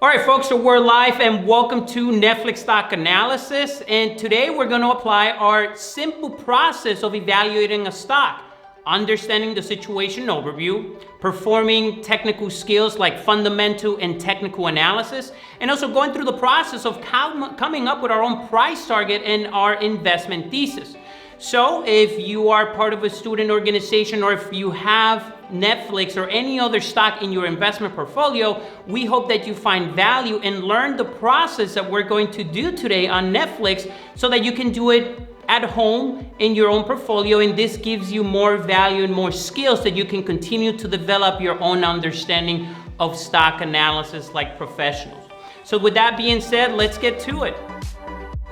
All right, folks, so we're live and welcome to NFLX stock analysis. And today we're going to apply our simple process of evaluating a stock, understanding the situation overview, performing technical skills like fundamental and technical analysis, and also going through the process of coming up with our own price target and our investment thesis. So if you are part of a student organization or if you have NFLX or any other stock in your investment portfolio, we hope that you find value and learn the process that we're going to do today on NFLX so that you can do it at home in your own portfolio, and this gives you more value and more skills that you can continue to develop your own understanding of stock analysis like professionals. So with that being said, let's get to it.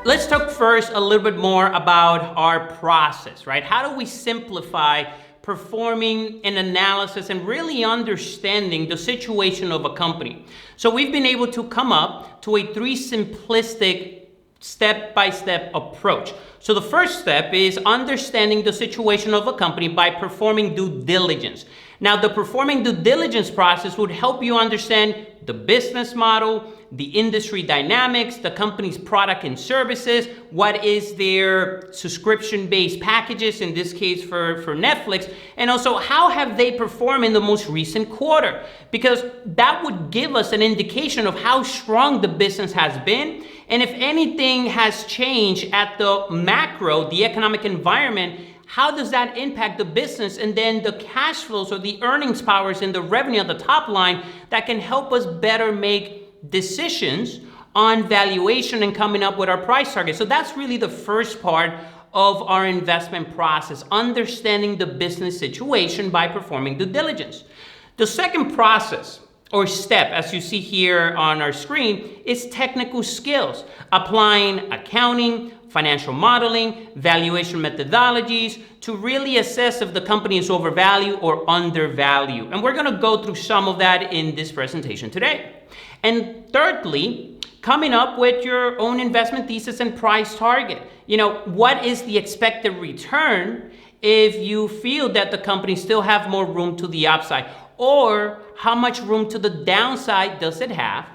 Let's talk first a little bit more about our process, right? How do we simplify performing an analysis and really understanding the situation of a company? So we've been able to come up to a three simplistic step-by-step approach. So the first step is understanding the situation of a company by performing due diligence. Now, the performing due diligence process would help you understand the business model, the industry dynamics, the company's product and services, what is their subscription-based packages, in this case for NFLX, and also how have they performed in the most recent quarter, because that would give us an indication of how strong the business has been, and if anything has changed at the macro, the economic environment, how does that impact the business, and then the cash flows or the earnings powers and the revenue at the top line that can help us better make decisions on valuation and coming up with our price target. So that's really the first part of our investment process, understanding the business situation by performing due diligence. The second process or step, as you see here on our screen, is technical skills, applying accounting, financial modeling, valuation methodologies to really assess if the company is overvalued or undervalued. And we're gonna go through some of that in this presentation today. And thirdly, coming up with your own investment thesis and price target. You know, what is the expected return if you feel that the company still have more room to the upside? Or how much room to the downside does it have?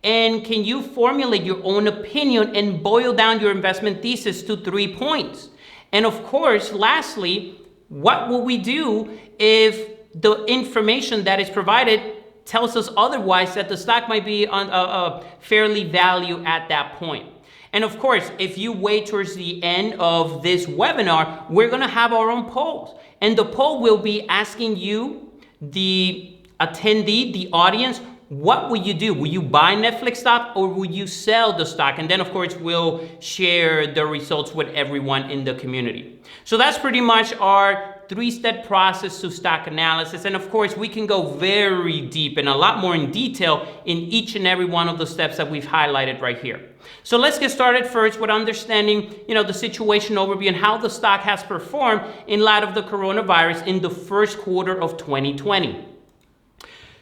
And can you formulate your own opinion and boil down your investment thesis to 3 points? And of course, lastly, what will we do if the information that is provided tells us otherwise, that the stock might be on a fairly value at that point? And of course, if you wait towards the end of this webinar, we're gonna have our own polls. And the poll will be asking you, the attendee, the audience, what will you do? Will you buy NFLX stock or will you sell the stock? And then of course, we'll share the results with everyone in the community. So that's pretty much our three-step process to stock analysis. And of course, we can go very deep and a lot more in detail in each and every one of the steps that we've highlighted right here. So let's get started first with understanding, the situation overview and how the stock has performed in light of the coronavirus in the first quarter of 2020.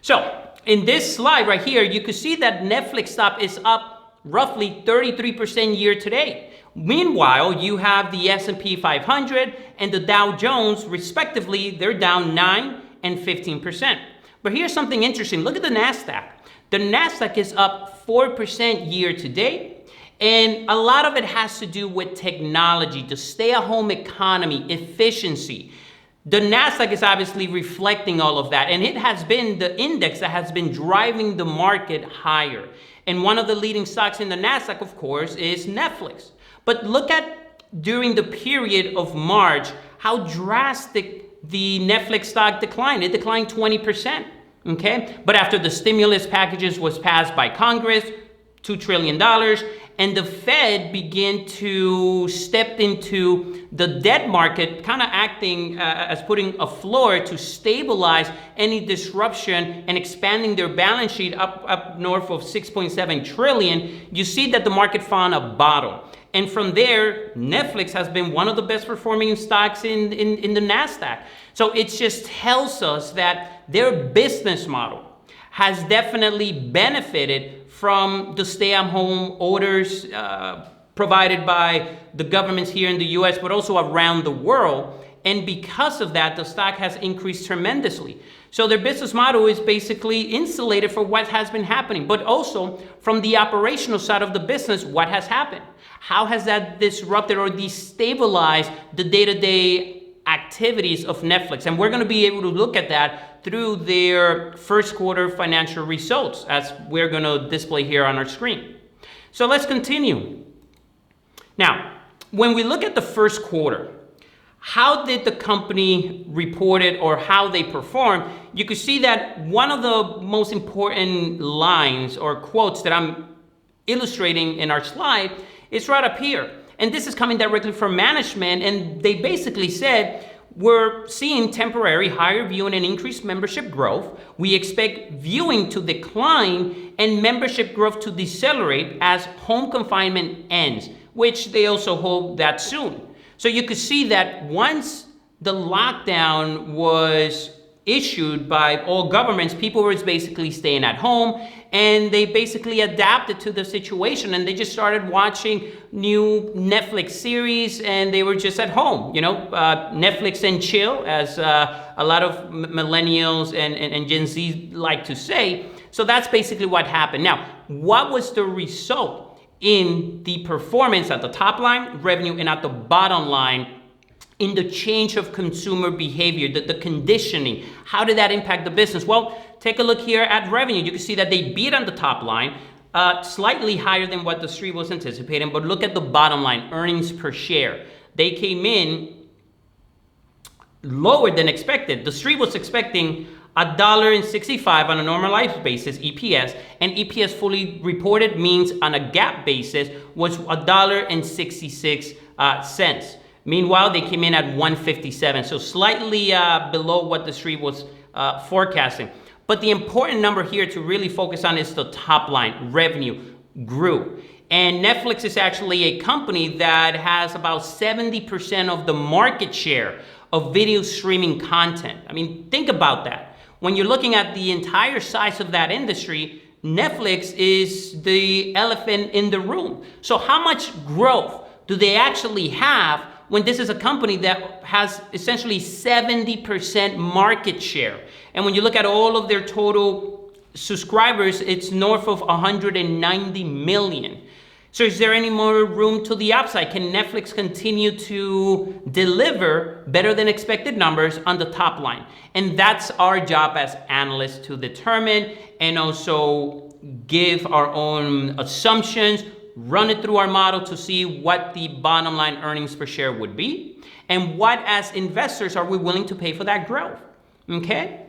So in this slide right here, you can see that NFLX stock is up roughly 33% year to date. Meanwhile, you have the S&P 500 and the Dow Jones, respectively, they're down 9 and 15%. But here's something interesting. Look at the NASDAQ. The NASDAQ is up 4% year to date, and a lot of it has to do with technology, the stay-at-home economy, efficiency. The NASDAQ is obviously reflecting all of that, and it has been the index that has been driving the market higher. And one of the leading stocks in the NASDAQ, of course, is NFLX. But look at during the period of March, how drastic the NFLX stock declined. It declined 20%, okay? But after the stimulus packages was passed by Congress, $2 trillion, and the Fed began to step into the debt market, kind of acting as putting a floor to stabilize any disruption and expanding their balance sheet up north of 6.7 trillion, you see that the market found a bottom. And from there, NFLX has been one of the best performing stocks in the NASDAQ. So it just tells us that their business model has definitely benefited from the stay-at-home orders provided by the governments here in the US, but also around the world. And because of that, the stock has increased tremendously. So their business model is basically insulated for what has been happening, but also from the operational side of the business, what has happened? How has that disrupted or destabilized the day-to-day activities of Netflix? And we're going to be able to look at that through their first quarter financial results, as we're going to display here on our screen. So let's continue. Now, when we look at the first quarter, how did the company report it or how they performed? You can see that one of the most important lines or quotes that I'm illustrating in our slide is right up here. And this is coming directly from management, and they basically said, we're seeing temporary higher viewing and increased membership growth. We expect viewing to decline and membership growth to decelerate as home confinement ends, which they also hope that soon. So you could see that once the lockdown was issued by all governments, people were basically staying at home, and they basically adapted to the situation, and they just started watching new Netflix series, and they were just at home, Netflix and chill, as a lot of millennials and Gen Z like to say. So that's basically what happened. Now, what was the result in the performance at the top line, revenue, and at the bottom line in the change of consumer behavior, the conditioning? How did that impact the business? Well, take a look here at revenue. You can see that they beat on the top line, slightly higher than what the street was anticipating, but look at the bottom line, earnings per share. They came in lower than expected. The street was expecting $1.65 on a normalized basis, EPS, and EPS fully reported means on a GAAP basis was $1.66. Meanwhile, they came in at $1.57, so slightly below what the street was forecasting. But the important number here to really focus on is the top line, revenue grew. And Netflix is actually a company that has about 70% of the market share of video streaming content. I mean, think about that. When you're looking at the entire size of that industry, Netflix is the elephant in the room. So how much growth do they actually have when this is a company that has essentially 70% market share? And when you look at all of their total subscribers, it's north of 190 million. So is there any more room to the upside? Can Netflix continue to deliver better than expected numbers on the top line? And that's our job as analysts to determine and also give our own assumptions, run it through our model to see what the bottom line earnings per share would be, and what as investors are we willing to pay for that growth, okay?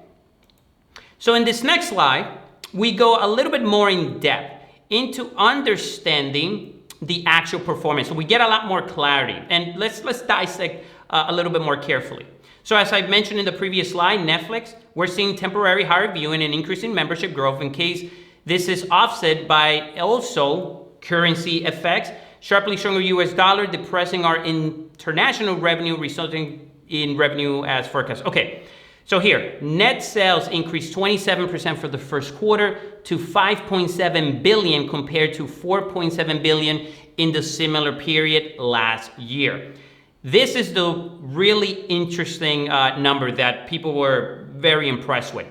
So in this next slide, we go a little bit more in depth into understanding the actual performance. So we get a lot more clarity, and let's dissect a little bit more carefully. So as I mentioned in the previous slide, Netflix, we're seeing temporary higher viewing and increase in membership growth in case this is offset by also currency effects, sharply stronger US dollar depressing our international revenue, resulting in revenue as forecast. Okay, so here, net sales increased 27% for the first quarter to 5.7 billion compared to 4.7 billion in the similar period last year. This is the really interesting number that people were very impressed with.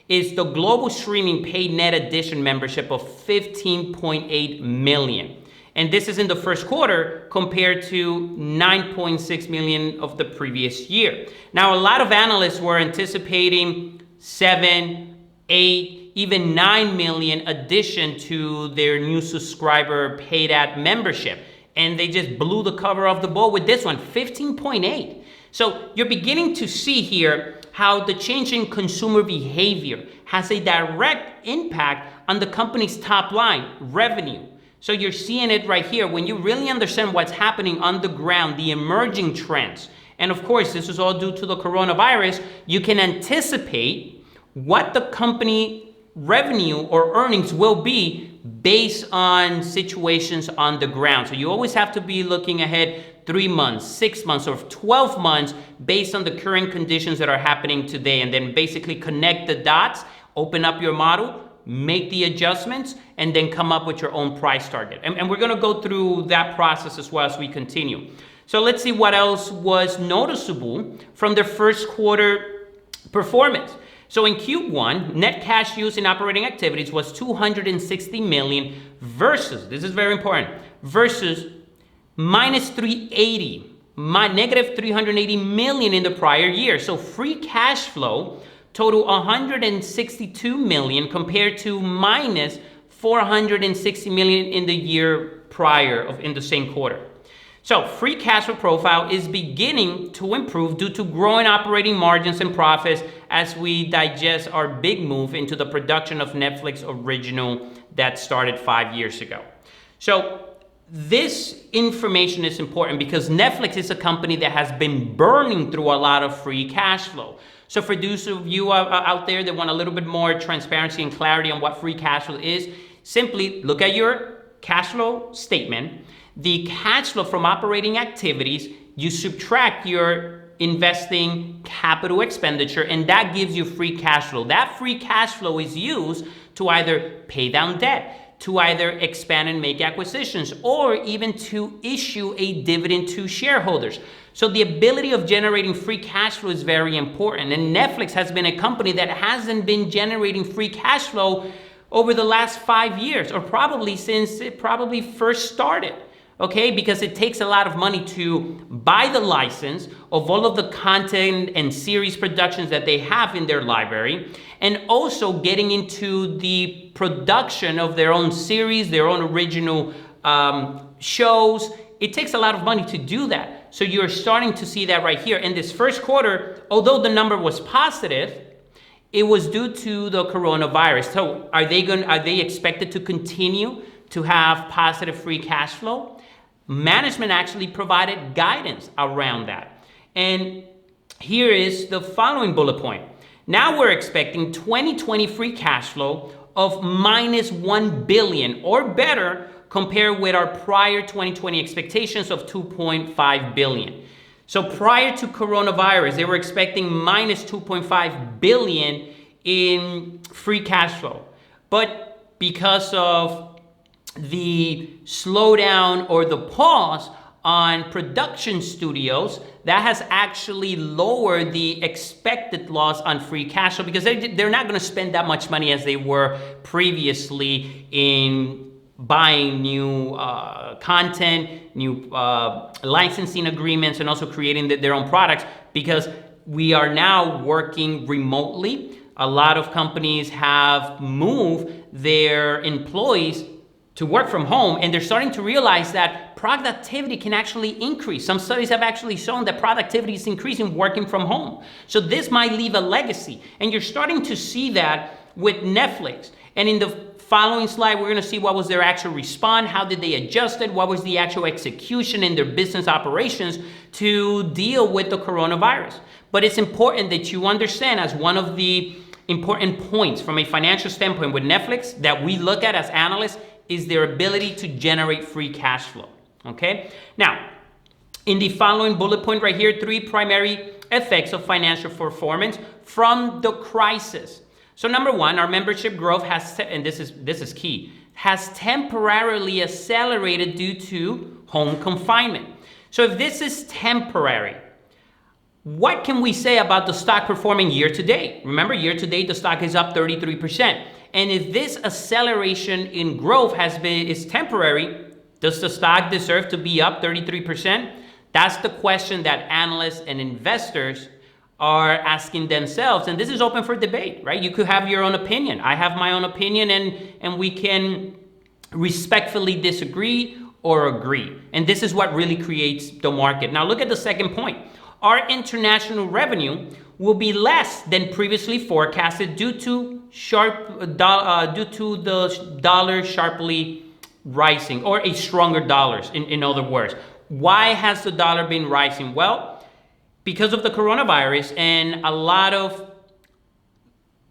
Is the global streaming paid net addition membership of 15.8 million. And this is in the first quarter compared to 9.6 million of the previous year. Now, a lot of analysts were anticipating 7, 8, even 9 million addition to their new subscriber paid ad membership. And they just blew the cover off the ball with this one, 15.8. So you're beginning to see here how the change in consumer behavior has a direct impact on the company's top line, revenue. So you're seeing it right here. When you really understand what's happening on the ground, the emerging trends, and of course, this is all due to the coronavirus, you can anticipate what the company revenue or earnings will be based on situations on the ground. So you always have to be looking ahead 3 months, 6 months, or 12 months based on the current conditions that are happening today, and then basically connect the dots, open up your model, make the adjustments, and then come up with your own price target. And we're gonna go through that process as well as we continue. So let's see what else was noticeable from their first quarter performance. So in Q1, net cash used in operating activities was $260 million versus, this is very important, versus minus 380, negative 380 million in the prior year. So free cash flow total 162 million compared to minus 460 million in the year prior in the same quarter. So free cash flow profile is beginning to improve due to growing operating margins and profits as we digest our big move into the production of Netflix original that started 5 years ago. So this information is important because Netflix is a company that has been burning through a lot of free cash flow. So for those of you out there that want a little bit more transparency and clarity on what free cash flow is, simply look at your cash flow statement. The cash flow from operating activities, you subtract your investing capital expenditure, and that gives you free cash flow. That free cash flow is used to either pay down debt, to either expand and make acquisitions, or even to issue a dividend to shareholders. So the ability of generating free cash flow is very important. And Netflix has been a company that hasn't been generating free cash flow over the last 5 years, or probably since it probably first started. Okay, because it takes a lot of money to buy the license of all of the content and series productions that they have in their library, and also getting into the production of their own series, their own original shows. It takes a lot of money to do that. So you're starting to see that right here. In this first quarter, although the number was positive, it was due to the coronavirus. So are they expected to continue to have positive free cash flow? Management actually provided guidance around that. And here is the following bullet point. Now we're expecting 2020 free cash flow of minus 1 billion or better compared with our prior 2020 expectations of 2.5 billion. So prior to coronavirus, they were expecting minus 2.5 billion in free cash flow. But because of the slowdown or the pause on production studios, that has actually lowered the expected loss on free cash flow because they're not going to spend that much money as they were previously in buying new content, new licensing agreements, and also creating their own products, because we are now working remotely. A lot of companies have moved their employees to work from home, and they're starting to realize that productivity can actually increase. Some studies have actually shown that productivity is increasing working from home. So this might leave a legacy, and you're starting to see that with Netflix. And in the following slide, we're gonna see what was their actual response, how did they adjust it, what was the actual execution in their business operations to deal with the coronavirus. But it's important that you understand, as one of the important points from a financial standpoint with Netflix that we look at as analysts, is their ability to generate free cash flow, okay? Now, in the following bullet point right here, 3 primary effects of financial performance from the crisis. So number 1, our membership growth has, and this is key, has temporarily accelerated due to home confinement. So if this is temporary, what can we say about the stock performing year to date? Remember, year to date, the stock is up 33%. And if this acceleration in growth is temporary, does the stock deserve to be up 33%? That's the question that analysts and investors are asking themselves. And this is open for debate, right? You could have your own opinion. I have my own opinion, and we can respectfully disagree or agree. And this is what really creates the market. Now look at the second point. Our international revenue will be less than previously forecasted due to the dollar sharply rising, or a stronger dollars, in other words. Why has the dollar been rising? Well, because of the coronavirus and a lot of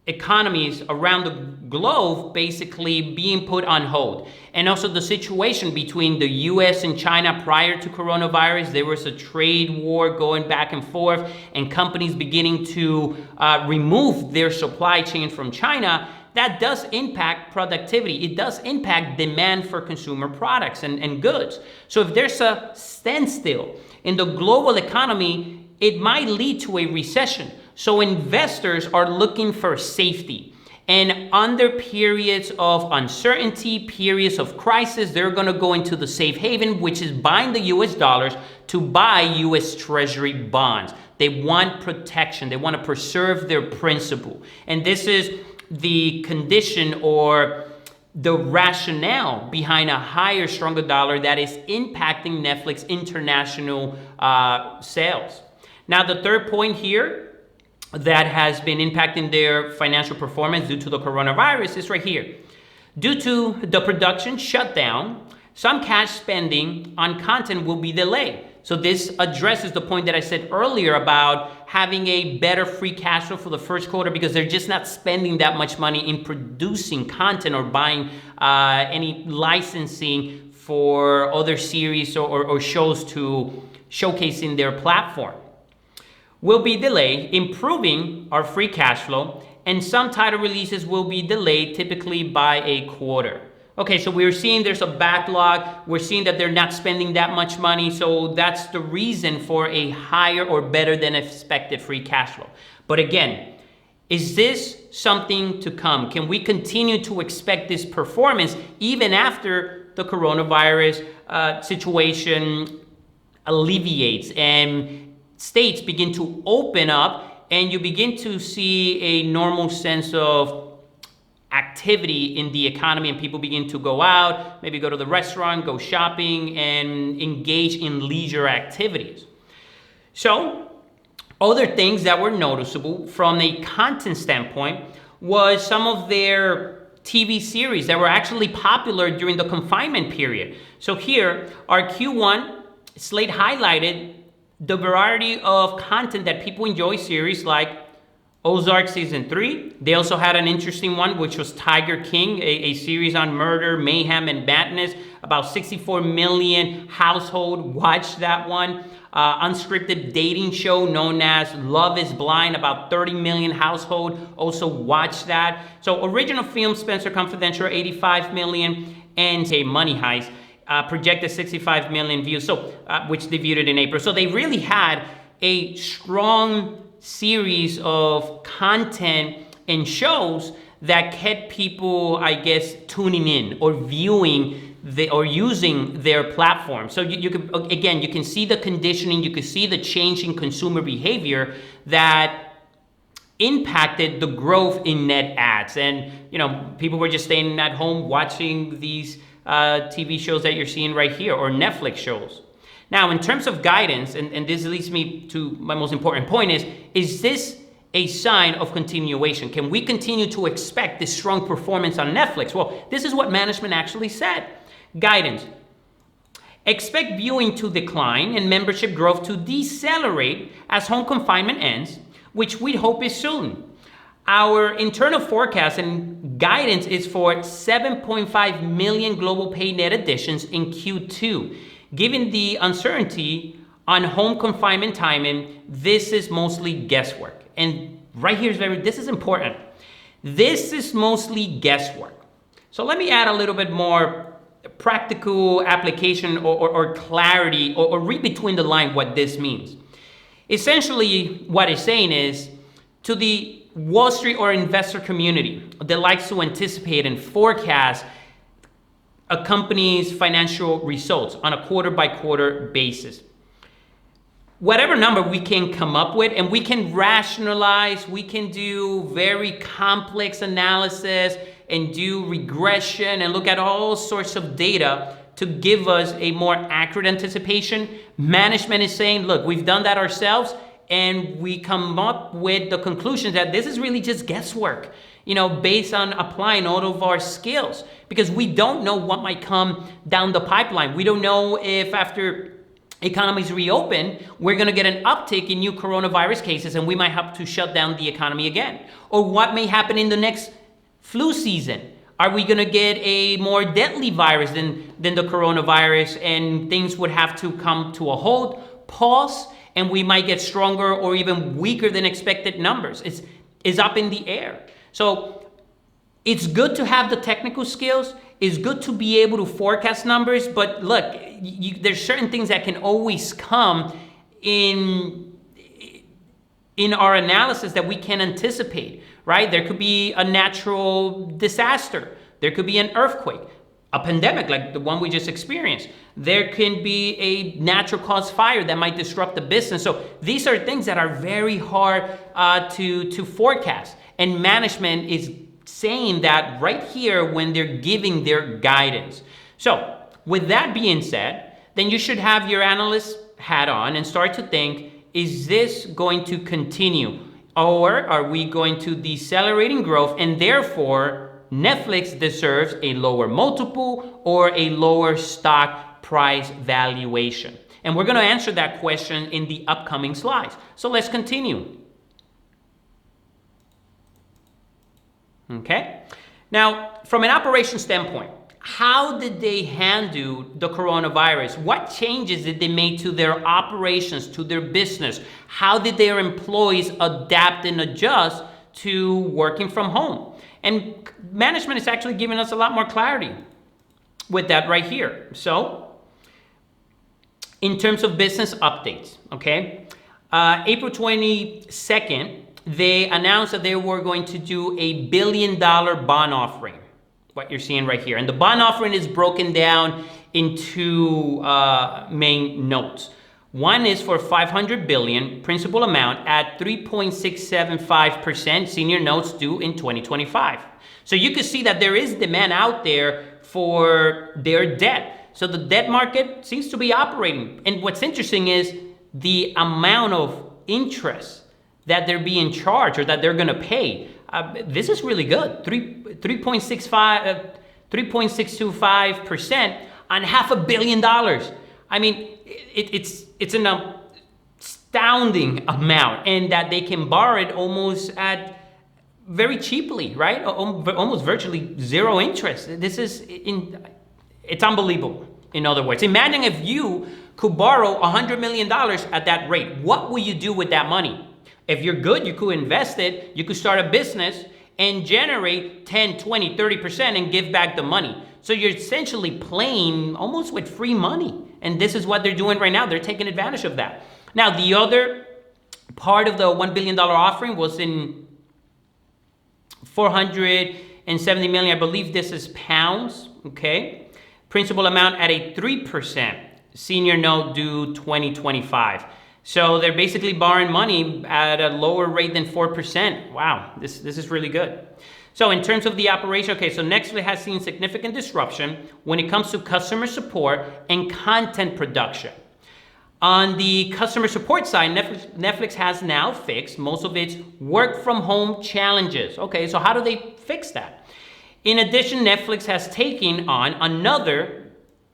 economies around the globe basically being put on hold. And also the situation between the US and China prior to coronavirus, there was a trade war going back and forth, and companies beginning to remove their supply chain from China. That does impact productivity. It does impact demand for consumer products and goods. So if there's a standstill in the global economy, it might lead to a recession. So investors are looking for safety. And under periods of uncertainty, periods of crisis, they're going to go into the safe haven, which is buying the US dollars to buy US Treasury bonds. They want protection. They want to preserve their principal. And this is the condition or the rationale behind a higher, stronger dollar that is impacting Netflix international sales. Now, the third point here that has been impacting their financial performance due to the coronavirus is right here. Due to the production shutdown, some cash spending on content will be delayed. So this addresses the point that I said earlier about having a better free cash flow for the first quarter because they're just not spending that much money in producing content or buying any licensing for other series or shows to showcasing their platform. Will be delayed, improving our free cash flow, and some title releases will be delayed, typically by a quarter. Okay, so we're seeing there's a backlog. We're seeing that they're not spending that much money, so that's the reason for a higher or better than expected free cash flow. But again, is this something to come? Can we continue to expect this performance even after the coronavirus situation alleviates and states begin to open up and you begin to see a normal sense of activity in the economy and people begin to go out, maybe go to the restaurant, go shopping, and engage in leisure activities? So, other things that were noticeable from a content standpoint was some of their TV series that were actually popular during the confinement period. So here, our Q1 slate highlighted the variety of content that people enjoy, series like Ozark Season 3. They also had an interesting one, which was Tiger King, a series on murder, mayhem, and madness. About 64 million household watched that one. Unscripted dating show known as Love is Blind. About 30 million household also watched that. So original film, Spencer Confidential, 85 million. And Money Heist, projected 65 million views, so which debuted in April. So they really had a strong series of content and shows that kept people, I guess, tuning in or viewing or using their platform. So you can see the conditioning, you can see the change in consumer behavior that impacted the growth in net ads. And people were just staying at home watching these TV shows that you're seeing right here, or Netflix shows. Now, in terms of guidance, and this leads me to my most important point is this a sign of continuation? Can we continue to expect this strong performance on Netflix? Well, this is what management actually said. Guidance. Expect viewing to decline and membership growth to decelerate as home confinement ends, which we hope is soon. Our internal forecast and guidance is for 7.5 million global paid net additions in Q2. Given the uncertainty on home confinement timing, this is mostly guesswork. And right here this is important. This is mostly guesswork. So let me add a little bit more practical application or clarity or read between the line what this means. Essentially, what it's saying is, to the Wall Street or investor community that likes to anticipate and forecast a company's financial results on a quarter-by-quarter basis, whatever number we can come up with, and we can rationalize, we can do very complex analysis and do regression and look at all sorts of data to give us a more accurate anticipation. Management is saying, look, we've done that ourselves, and we come up with the conclusion that this is really just guesswork, based on applying all of our skills, because we don't know what might come down the pipeline. We don't know if after economies reopen, we're going to get an uptick in new coronavirus cases and we might have to shut down the economy again. Or what may happen in the next flu season. Are we going to get a more deadly virus than the coronavirus, and things would have to come to a halt, pause, and we might get stronger or even weaker than expected numbers? It's up in the air. So it's good to have the technical skills. It's good to be able to forecast numbers. But look, there's certain things that can always come in in our analysis that we can anticipate, right? There could be a natural disaster. There could be an earthquake, a pandemic like the one we just experienced. There can be a natural cause fire that might disrupt the business. So these are things that are very hard to forecast. And management is saying that right here when they're giving their guidance. So with that being said, then you should have your analyst hat on and start to think, is this going to continue? Or are we going to decelerate in growth and therefore Netflix deserves a lower multiple or a lower stock price valuation? And we're going to answer that question in the upcoming slides. So let's continue. Okay. Now, from an operation standpoint, how did they handle the coronavirus? What changes did they make to their operations, to their business? How did their employees adapt and adjust to working from home? And management is actually giving us a lot more clarity with that right here. So, in terms of business updates, okay, April 22nd, they announced that they were going to do $1 billion bond offering. What you're seeing right here. And the bond offering is broken down into main notes. One is for $500 billion principal amount at 3.675% senior notes due in 2025. So you can see that there is demand out there for their debt. So the debt market seems to be operating. And what's interesting is the amount of interest that they're being charged or that they're going to pay. This is really good. 3.625% on $500 million. I mean, it's an astounding amount, and that they can borrow it almost at very cheaply, right? Almost virtually zero interest. It's unbelievable. In other words, imagine if you could borrow $100 million at that rate. What will you do with that money? If you're good, you could invest it, you could start a business and generate 10, 20, 30% and give back the money. So you're essentially playing almost with free money. And this is what they're doing right now. They're taking advantage of that. Now, the other part of the $1 billion offering was in 470 million, I believe this is pounds, okay? Principal amount at a 3% senior note due 2025. So they're basically borrowing money at a lower rate than 4%. Wow, this is really good. So in terms of the operation, okay, so Netflix has seen significant disruption when it comes to customer support and content production. On the customer support side, Netflix has now fixed most of its work from home challenges. Okay, so how do they fix that? In addition, Netflix has taken on another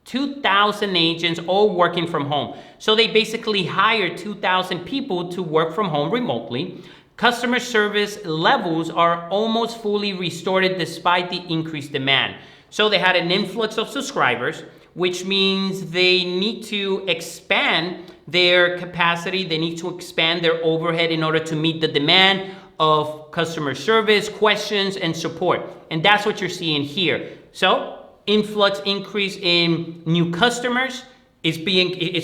2,000 agents all working from home. So they basically hired 2,000 people to work from home remotely. Customer service levels are almost fully restored despite the increased demand. So they had an influx of subscribers, which means they need to expand their capacity. They need to expand their overhead in order to meet the demand of customer service, questions, and support. And that's what you're seeing here. So influx increase in new customers is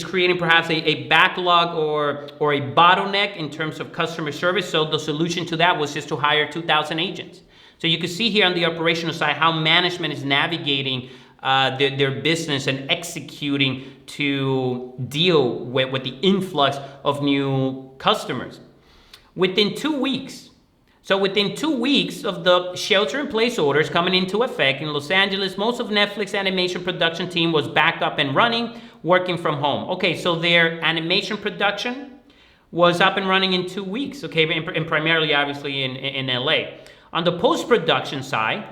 creating perhaps a backlog or a bottleneck in terms of customer service. So the solution to that was just to hire 2,000 agents. So you can see here on the operational side how management is navigating their business and executing to deal with the influx of new customers. Within 2 weeks of the shelter-in-place orders coming into effect in Los Angeles, most of Netflix animation production team was back up and running, working from home. Okay, so their animation production was up and running in 2 weeks, okay, and primarily, obviously, in LA. On the post-production side,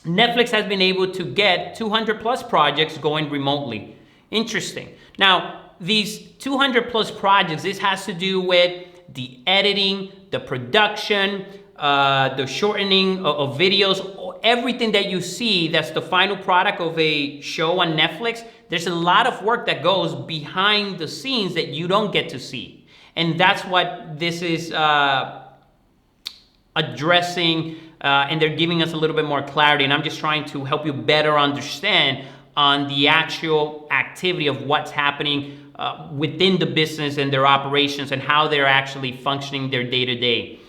Netflix has been able to get 200 plus projects going remotely. Interesting. Now, these 200 plus projects, this has to do with the editing, the production, the shortening of videos, everything that you see that's the final product of a show on Netflix. There's a lot of work that goes behind the scenes that you don't get to see. And that's what this is addressing, and they're giving us a little bit more clarity. And I'm just trying to help you better understand on the actual activity of what's happening within the business and their operations and how they're actually functioning their day-to-day.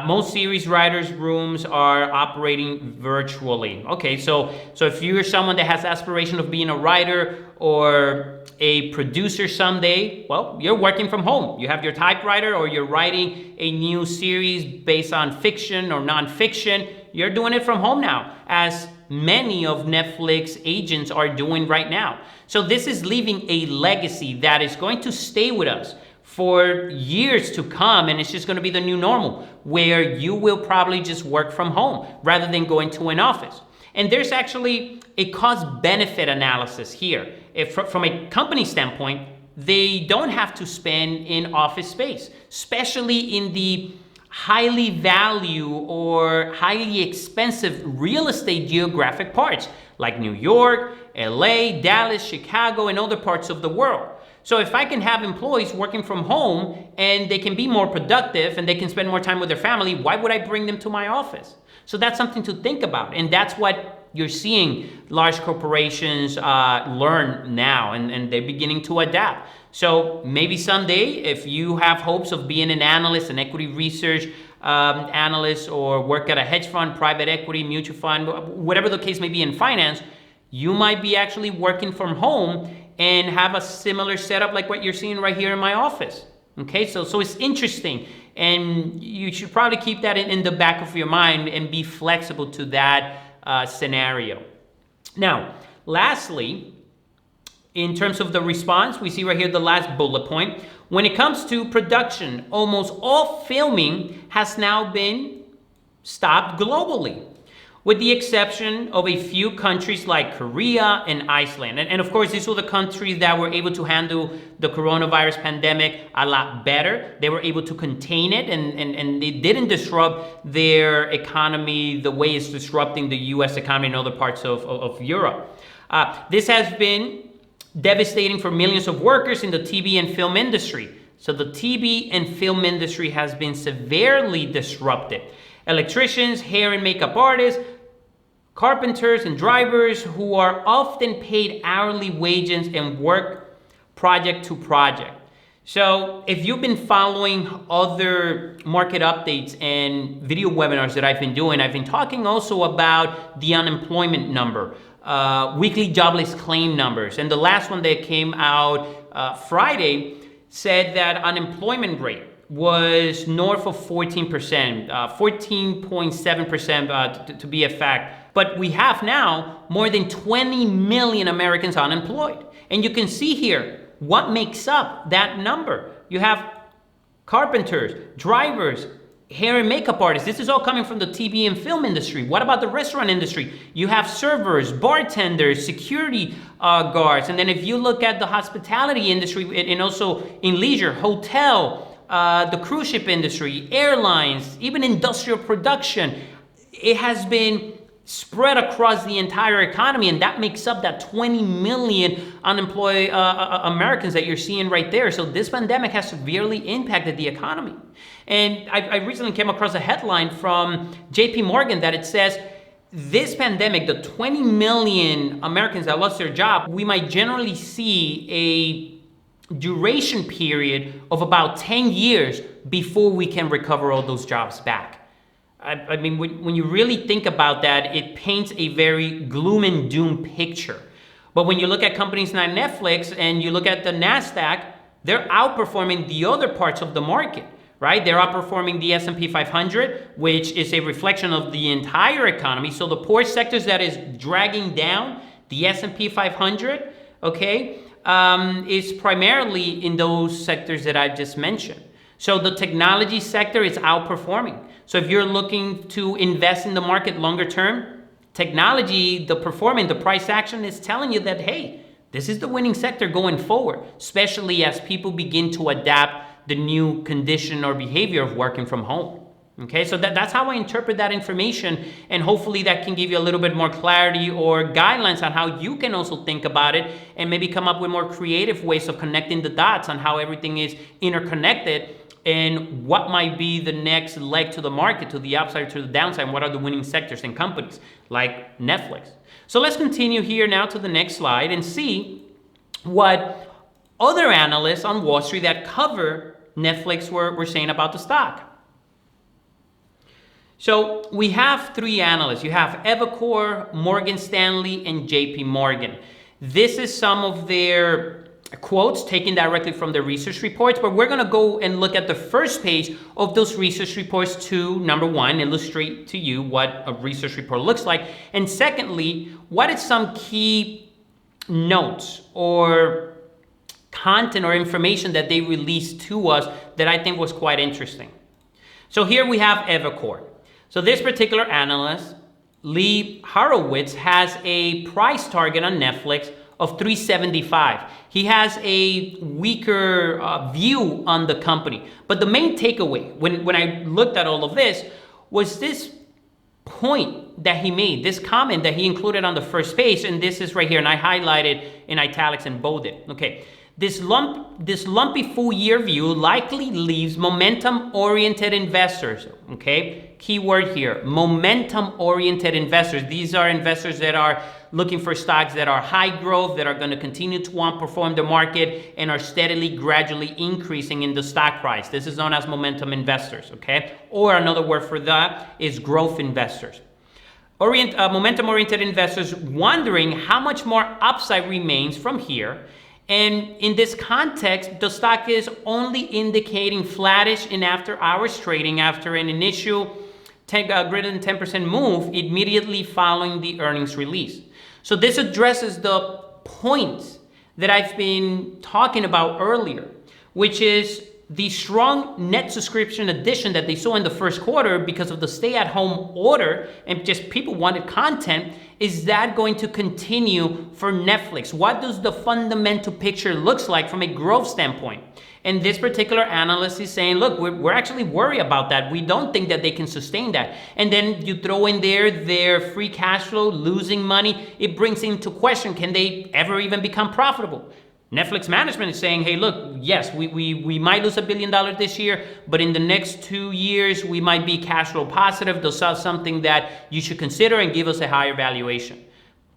Most series writers' rooms are operating virtually. Okay, so if you're someone that has aspiration of being a writer or a producer someday, well, you're working from home. You have your typewriter or you're writing a new series based on fiction or nonfiction. You're doing it from home now, as many of Netflix agents are doing right now. So this is leaving a legacy that is going to stay with us for years to come, and it's just going to be the new normal, where you will probably just work from home rather than going to an office. And there's actually a cost-benefit analysis here. If from a company standpoint, they don't have to spend in office space, especially in the highly value or highly expensive real estate geographic parts like New York, LA, Dallas, Chicago, and other parts of the world. So if I can have employees working from home and they can be more productive and they can spend more time with their family, why would I bring them to my office? So that's something to think about. And that's what you're seeing large corporations learn now, and they're beginning to adapt. So maybe someday, if you have hopes of being an analyst, an equity research analyst, or work at a hedge fund, private equity, mutual fund, whatever the case may be in finance, you might be actually working from home and have a similar setup like what you're seeing right here in my office. Okay, so it's interesting, and you should probably keep that in the back of your mind and be flexible to that scenario. Now, lastly, in terms of the response, we see right here the last bullet point. When it comes to production, almost all filming has now been stopped globally, with the exception of a few countries like Korea and Iceland. And of course, these were the countries that were able to handle the coronavirus pandemic a lot better. They were able to contain it, and they didn't disrupt their economy the way it's disrupting the US economy and other parts of Europe. This has been devastating for millions of workers in the TV and film industry. So the TV and film industry has been severely disrupted. Electricians, hair and makeup artists, carpenters and drivers who are often paid hourly wages and work project to project. So if you've been following other market updates and video webinars that I've been doing, I've been talking also about the unemployment number, weekly jobless claim numbers. And the last one that came out Friday said that unemployment rate was north of 14%, 14.7% to be a fact. But we have now more than 20 million Americans unemployed. And you can see here what makes up that number. You have carpenters, drivers, hair and makeup artists. This is all coming from the TV and film industry. What about the restaurant industry? You have servers, bartenders, security guards. And then if you look at the hospitality industry and also in leisure, hotel, the cruise ship industry, airlines, even industrial production, it has been spread across the entire economy, and that makes up that 20 million unemployed Americans that you're seeing right there. So this pandemic has severely impacted the economy. And I recently came across a headline from JP Morgan that it says, this pandemic, the 20 million Americans that lost their job, we might generally see a duration period of about 10 years before we can recover all those jobs back. I mean, when you really think about that, it paints a very gloom and doom picture. But when you look at companies like Netflix and you look at the NASDAQ, they're outperforming the other parts of the market, right? They're outperforming the S&P 500, which is a reflection of the entire economy. So the poor sectors that is dragging down the S&P 500, okay, is primarily in those sectors that I've just mentioned. So the technology sector is outperforming. So if you're looking to invest in the market longer term, technology, the performance, the price action is telling you that, hey, this is the winning sector going forward, especially as people begin to adapt the new condition or behavior of working from home. Okay, so that's how I interpret that information, and hopefully that can give you a little bit more clarity or guidelines on how you can also think about it and maybe come up with more creative ways of connecting the dots on how everything is interconnected and what might be the next leg to the market, to the upside, to the downside, and what are the winning sectors and companies like Netflix. So let's continue here now to the next slide and see what other analysts on Wall Street that cover Netflix were saying about the stock. So we have three analysts. You have Evercore, Morgan Stanley, and JP Morgan. This is some of their quotes taken directly from the research reports, but we're going to go and look at the first page of those research reports to, number one, illustrate to you what a research report looks like, and secondly, what is some key notes or content or information that they released to us that I think was quite interesting. So here we have Evercore. So this particular analyst, Lee Horowitz, has a price target on Netflix of $375. He has a weaker view on the company. But the main takeaway, when I looked at all of this, was this point that he made, this comment that he included on the first page, and this is right here, and I highlighted in italics and bolded. Okay, this lumpy full-year view likely leaves momentum-oriented investors. Okay, key word here, momentum-oriented investors. These are investors that are looking for stocks that are high growth, that are going to continue to outperform the market, and are steadily, gradually increasing in the stock price. This is known as momentum investors, okay? Or another word for that is growth investors. Momentum-oriented investors wondering how much more upside remains from here. And in this context, the stock is only indicating flattish in after-hours trading after an initial greater than 10% move immediately following the earnings release. So this addresses the points that I've been talking about earlier, which is the strong net subscription addition that they saw in the first quarter because of the stay-at-home order and just people wanted content. Is that going to continue for Netflix? What does the fundamental picture looks like from a growth standpoint? And this particular analyst is saying, look, we're actually worried about that. We don't think that they can sustain that. And then you throw in there their free cash flow, losing money. It brings into question, can they ever even become profitable? Netflix management is saying, hey, look, yes, we might lose $1 billion this year, but in the next 2 years, we might be cash flow positive. Those are something that you should consider and give us a higher valuation.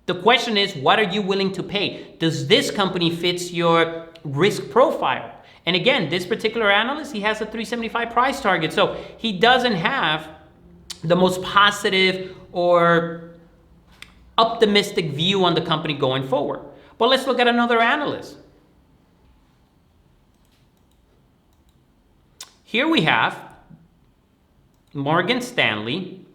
The question is, what are you willing to pay? Does this company fit your risk profile? And again, this particular analyst, he has a 375 price target. So he doesn't have the most positive or optimistic view on the company going forward. But let's look at another analyst. Here we have Morgan Stanley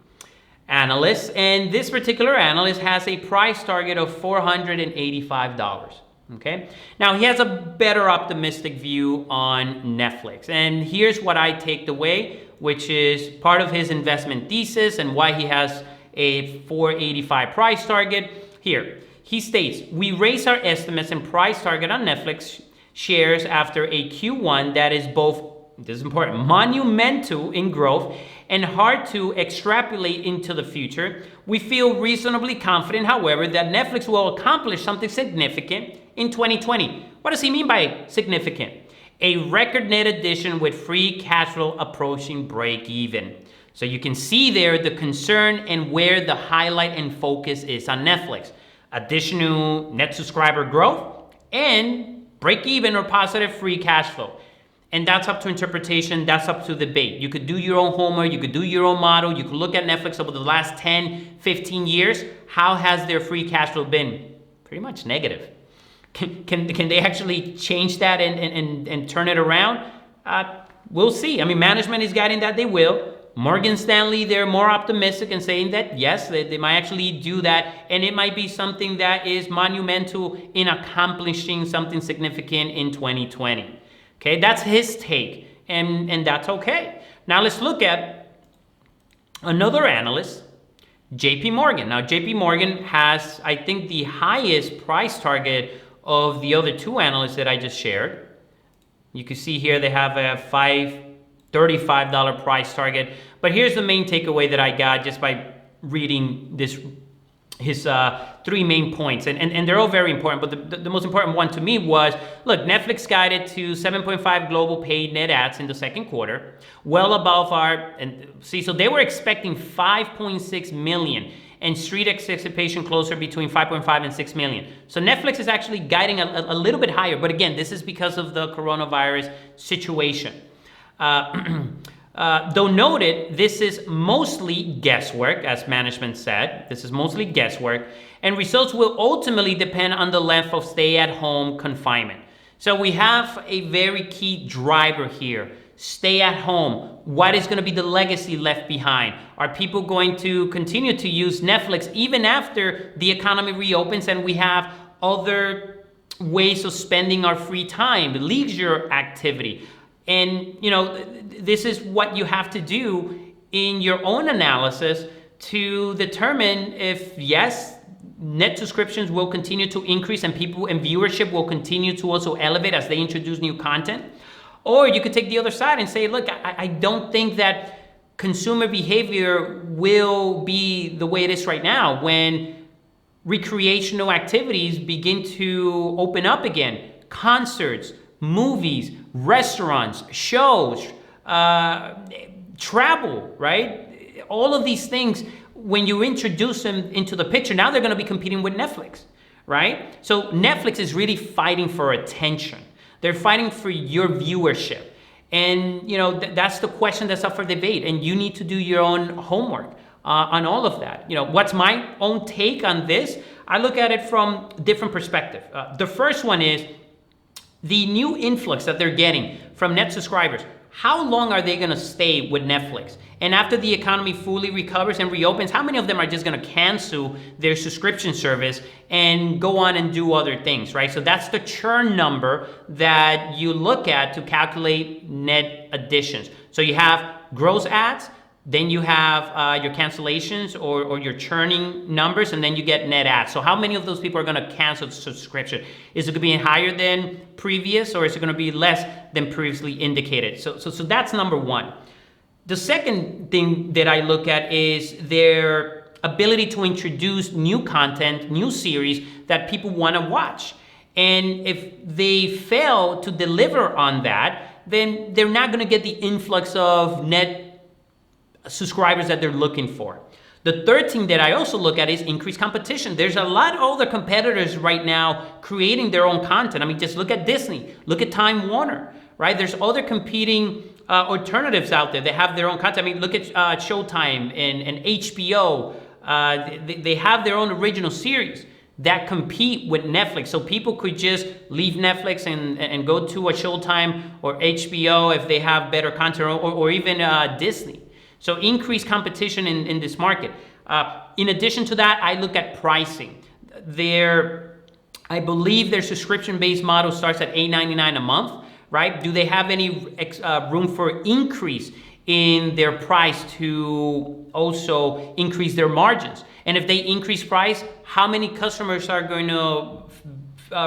analyst, and this particular analyst has a price target of $485. Okay, now he has a better optimistic view on Netflix, and here's what I take away, which is part of his investment thesis and why he has a 485 price target. Here he states, we raise our estimates and price target on Netflix shares after a Q1 that is both, this is important, monumental in growth and hard to extrapolate into the future. We feel reasonably confident, however, that Netflix will accomplish something significant in 2020. What does he mean by significant? A record net addition with free cash flow approaching break even. So you can see there the concern and where the highlight and focus is on Netflix. Additional net subscriber growth and break even or positive free cash flow. And that's up to interpretation, that's up to debate. You could do your own homework, you could do your own model, you could look at Netflix over the last 10, 15 years. How has their free cash flow been? Pretty much negative. Can they actually change that and turn it around? We'll see. I mean, management is guiding that they will. Morgan Stanley, they're more optimistic and saying that, yes, they might actually do that. And it might be something that is monumental in accomplishing something significant in 2020. Okay, that's his take, and that's okay. Now let's look at another analyst, JP Morgan. Now JP Morgan has, I think, the highest price target of the other two analysts that I just shared. You can see here they have a $35 price target. But here's the main takeaway that I got just by reading this three main points, and they're all very important, but the most important one to me was, look, Netflix guided to 7.5 global paid net adds in the second quarter, well above so they were expecting 5.6 million, and street anticipation closer between 5.5 and 6 million. So Netflix is actually guiding a little bit higher, but again, this is because of the coronavirus situation. Though noted, this is mostly guesswork, as management said. This is mostly guesswork, and results will ultimately depend on the length of stay-at-home confinement. So we have a very key driver here. Stay at home. What is going to be the legacy left behind? Are people going to continue to use Netflix even after the economy reopens and we have other ways of spending our free time, leisure activity? And, this is what you have to do in your own analysis to determine if, yes, net subscriptions will continue to increase and viewership will continue to also elevate as they introduce new content. Or you could take the other side and say, look, I don't think that consumer behavior will be the way it is right now when recreational activities begin to open up again. Concerts, movies, restaurants, shows, travel, right? All of these things, when you introduce them into the picture, now they're going to be competing with Netflix, right? So Netflix is really fighting for attention. They're fighting for your viewership. And, that's the question that's up for debate. And you need to do your own homework on all of that. What's my own take on this? I look at it from different perspective. The first one is the new influx that they're getting from net subscribers. How long are they going to stay with Netflix? And after the economy fully recovers and reopens, how many of them are just going to cancel their subscription service and go on and do other things, right? So that's the churn number that you look at to calculate net additions. So you have gross adds, then you have your cancellations or your churning numbers, and then you get net adds. So how many of those people are going to cancel the subscription? Is it going to be higher than previous, or is it going to be less than previously indicated? So that's number one. The second thing that I look at is their ability to introduce new content, new series that people want to watch. And if they fail to deliver on that, then they're not going to get the influx of net subscribers that they're looking for. The third thing that I also look at is increased competition. There's a lot of other competitors right now creating their own content. I mean, just look at Disney, look at Time Warner, right? There's other competing alternatives out there that have their own content. I mean, look at Showtime and HBO. They have their own original series that compete with Netflix. So people could just leave Netflix and go to a Showtime or HBO if they have better content, or even Disney. So increased competition in this market. In addition to that, I look at pricing. I believe their subscription-based model starts at $8.99 a month, right? Do they have any room for increase in their price to also increase their margins? And if they increase price, how many customers are going to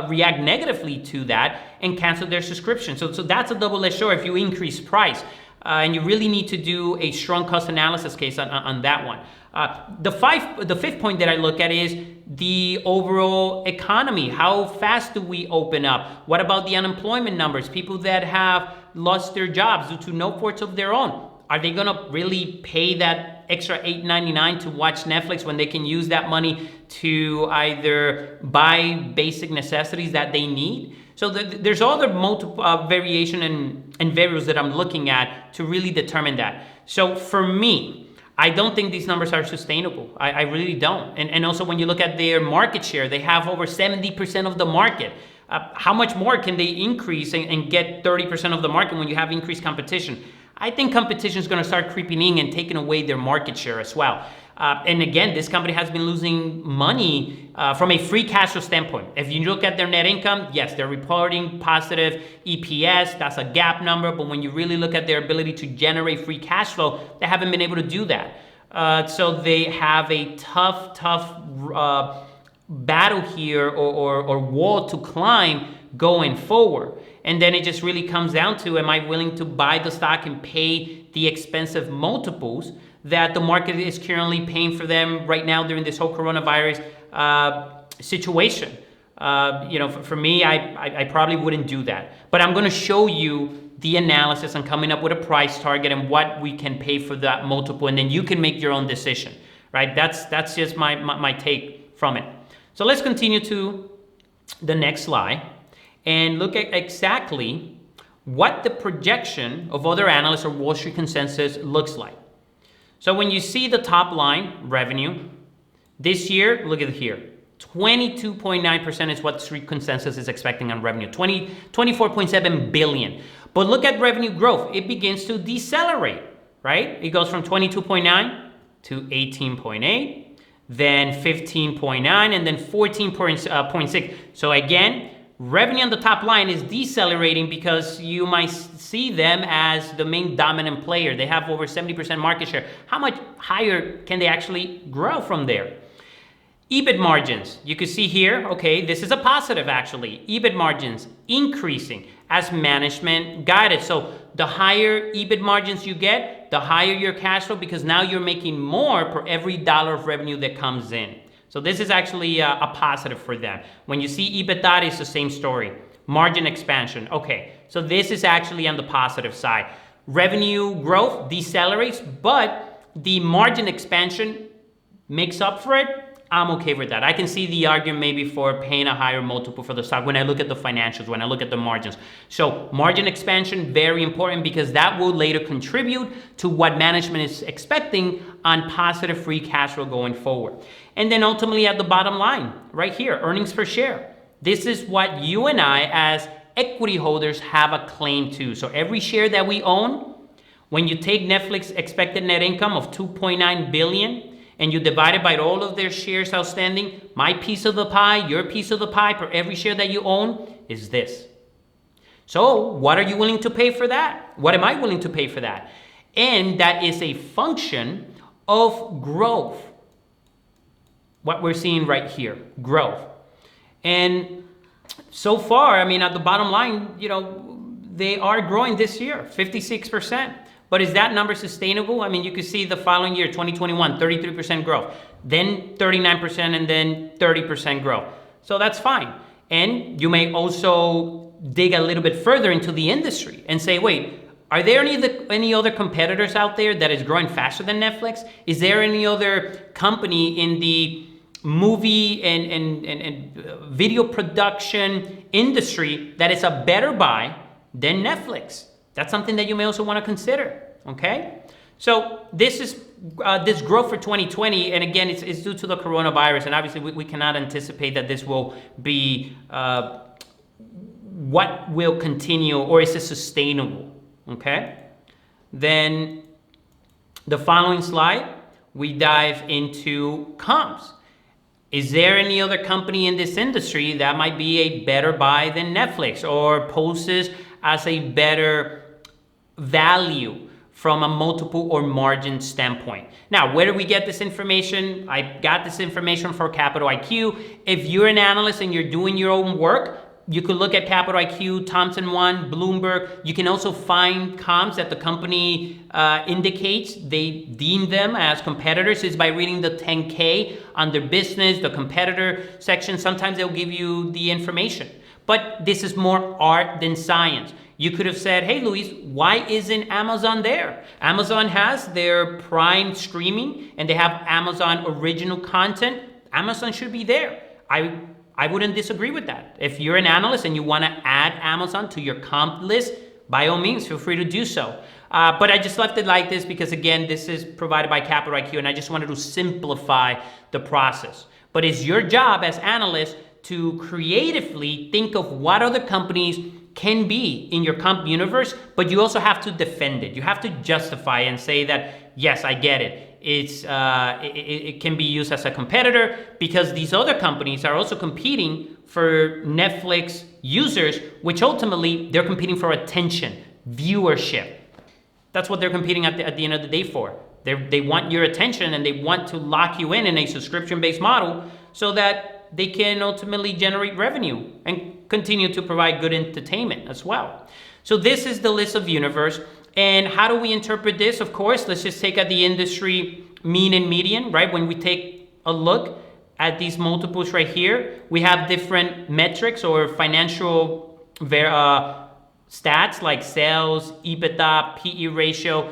react negatively to that and cancel their subscription? So that's a double-edged sword if you increase price. And you really need to do a strong cost analysis case on that one. The fifth point that I look at is the overall economy. How fast do we open up? What about the unemployment numbers? People that have lost their jobs due to no fault of their own. Are they going to really pay that extra $8.99 to watch Netflix when they can use that money to either buy basic necessities that they need? So there's other multiple variation and variables that I'm looking at to really determine that. So for me, I don't think these numbers are sustainable. I really don't. And also when you look at their market share, they have over 70% of the market. How much more can they increase and get 30% of the market when you have increased competition? I think competition is going to start creeping in and taking away their market share as well. And again, this company has been losing money from a free cash flow standpoint. If you look at their net income, yes, they're reporting positive EPS. That's a GAAP number. But when you really look at their ability to generate free cash flow, they haven't been able to do that. So they have a tough battle here or wall to climb going forward. And then it just really comes down to, am I willing to buy the stock and pay the expensive multiples that the market is currently paying for them right now during this whole coronavirus situation. For me, I probably wouldn't do that. But I'm going to show you the analysis and coming up with a price target and what we can pay for that multiple, and then you can make your own decision, right? That's just my take from it. So let's continue to the next slide and look at exactly what the projection of other analysts or Wall Street consensus looks like. So when you see the top line, revenue, this year, look at here, 22.9% is what Street consensus is expecting on revenue, 24.7 billion. But look at revenue growth. It begins to decelerate, right? It goes from 22.9 to 18.8, then 15.9, and then 14.6. So again, revenue on the top line is decelerating because you might see them as the main dominant player. They have over 70% market share. How much higher can they actually grow from there? EBIT margins, you can see here, okay, this is a positive actually. EBIT margins increasing as management guided. So the higher EBIT margins you get, the higher your cash flow, because now you're making more per every dollar of revenue that comes in. So this is actually a positive for them. When you see EBITDA, it's the same story. Margin expansion, okay. So this is actually on the positive side. Revenue growth decelerates, but the margin expansion makes up for it. I'm okay with that. I can see the argument maybe for paying a higher multiple for the stock when I look at the financials, when I look at the margins. So margin expansion, very important, because that will later contribute to what management is expecting on positive free cash flow going forward. And then ultimately at the bottom line, right here, earnings per share. This is what you and I as equity holders have a claim to. So every share that we own, when you take Netflix expected net income of 2.9 billion, and you divide it by all of their shares outstanding, my piece of the pie, your piece of the pie per every share that you own is this. So what are you willing to pay for that? What am I willing to pay for that? And that is a function of growth. What we're seeing right here, growth. And so far, I mean, at the bottom line, they are growing this year, 56%. But is that number sustainable? I mean, you can see the following year, 2021, 33% growth, then 39%, and then 30% growth. So that's fine. And you may also dig a little bit further into the industry and say, wait, are there any other competitors out there that is growing faster than Netflix? Is there any other company in the movie and video production industry that is a better buy than Netflix? That's something that you may also want to consider, okay? So this is this growth for 2020, and again, it's due to the coronavirus, and obviously we cannot anticipate that this will be what will continue, or is it sustainable, okay? Then the following slide, we dive into comps. Is there any other company in this industry that might be a better buy than Netflix, or poses as a better value from a multiple or margin standpoint? Now, where do we get this information? I got this information for Capital IQ. If you're an analyst and you're doing your own work, you could look at Capital IQ, Thomson One, Bloomberg. You can also find comps that the company indicates they deem them as competitors is by reading the 10K on their business, the competitor section. Sometimes they'll give you the information. But this is more art than science. You could have said, hey, Luis, why isn't Amazon there? Amazon has their Prime streaming and they have Amazon original content. Amazon should be there. I wouldn't disagree with that. If you're an analyst and you want to add Amazon to your comp list, by all means, feel free to do so. But I just left it like this because, again, this is provided by Capital IQ and I just wanted to simplify the process. But it's your job as analysts to creatively think of what other companies can be in your comp universe, but you also have to defend it. You have to justify and say that, yes, I get it. It can be used as a competitor because these other companies are also competing for Netflix users, which ultimately they're competing for attention, viewership. That's what they're competing at the end of the day for. They want your attention and they want to lock you in a subscription-based model so that they can ultimately generate revenue and continue to provide good entertainment as well. So this is the list of universe. And how do we interpret this? Of course, let's just take at the industry mean and median, right? When we take a look at these multiples right here, we have different metrics or financial stats like sales, EBITDA, PE ratio.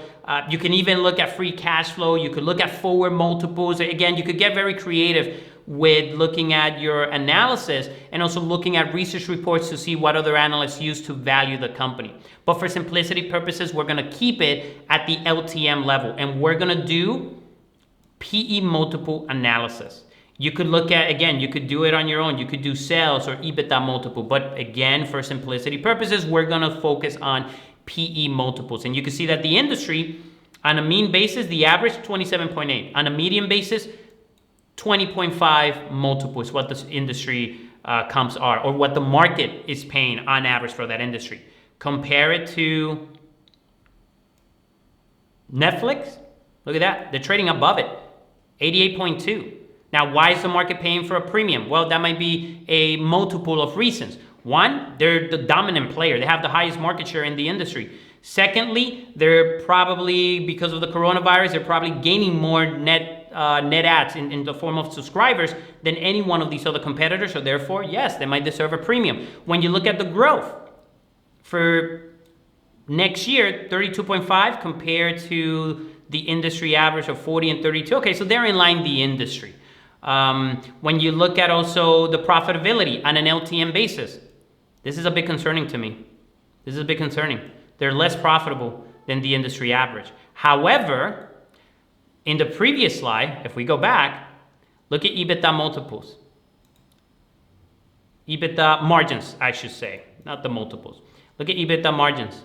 You can even look at free cash flow. You could look at forward multiples. Again, you could get very creative with looking at your analysis and also looking at research reports to see what other analysts use to value the company. But for simplicity purposes, we're going to keep it at the LTM level, and we're going to do PE multiple analysis. You could look at, again, you could do it on your own. You could do sales or EBITDA multiple. But again, for simplicity purposes, we're going to focus on PE multiples. And you can see that the industry, on a mean basis, the average 27.8. On a median basis, 20.5 multiples, what the industry comps are, or what the market is paying on average for that industry. Compare it to Netflix. Look at that. They're trading above it, 88.2. Now, why is the market paying for a premium? Well, that might be a multiple of reasons. One, they're the dominant player. They have the highest market share in the industry. Secondly, they're probably, because of the coronavirus, they're probably gaining more net ads in the form of subscribers than any one of these other competitors. So therefore, yes, they might deserve a premium. When you look at the growth for next year, 32.5 compared to the industry average of 40 and 32. Okay, so they're in line the industry. When you look at also the profitability on an LTM basis, this is a bit concerning to me. This is a bit concerning. They're less profitable than the industry average. However, in the previous slide, if we go back, look at EBITDA multiples. EBITDA margins, I should say, not the multiples. Look at EBITDA margins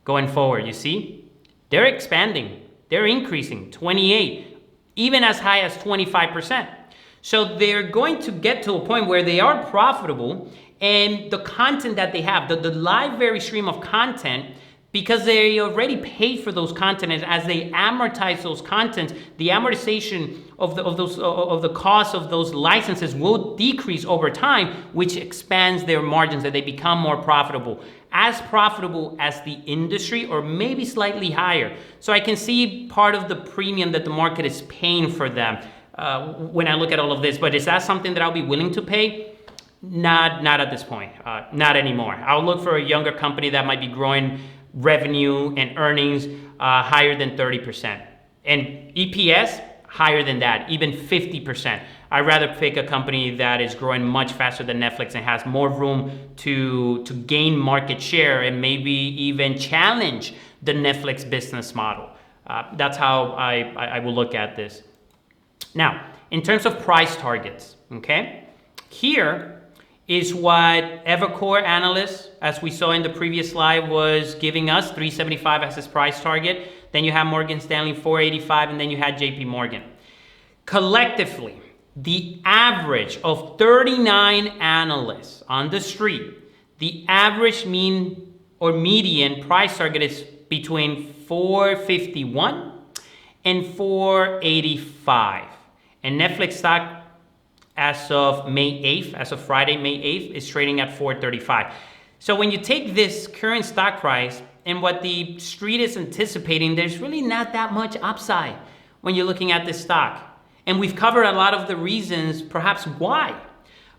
going forward. You see, they're expanding. They're increasing 28, even as high as 25%. So they're going to get to a point where they are profitable, and the content that they have, the library stream of content, because they already paid for those content, and as they amortize those contents, the amortization of the cost of those licenses will decrease over time, which expands their margins, that they become more profitable as the industry, or maybe slightly higher. So I can see part of the premium that the market is paying for them when I look at all of this. But is that something that I'll be willing to pay? Not at this point. Not anymore. I'll look for a younger company that might be growing revenue and earnings higher than 30%, and EPS higher than that, even 50%. I'd rather pick a company that is growing much faster than Netflix and has more room to gain market share and maybe even challenge the Netflix business model. That's how I will look at this. Now, in terms of price targets, okay, here is what Evercore Analyst, as we saw in the previous slide, was giving us, 375 as his price target. Then you have Morgan Stanley, 485, and then you had JP Morgan. Collectively, the average of 39 analysts on the street, the average mean or median price target is between 451 and 485. And Netflix stock, as of May 8th, as of Friday, May 8th, is trading at 435. So when you take this current stock price and what the street is anticipating, there's really not that much upside when you're looking at this stock. And we've covered a lot of the reasons perhaps why.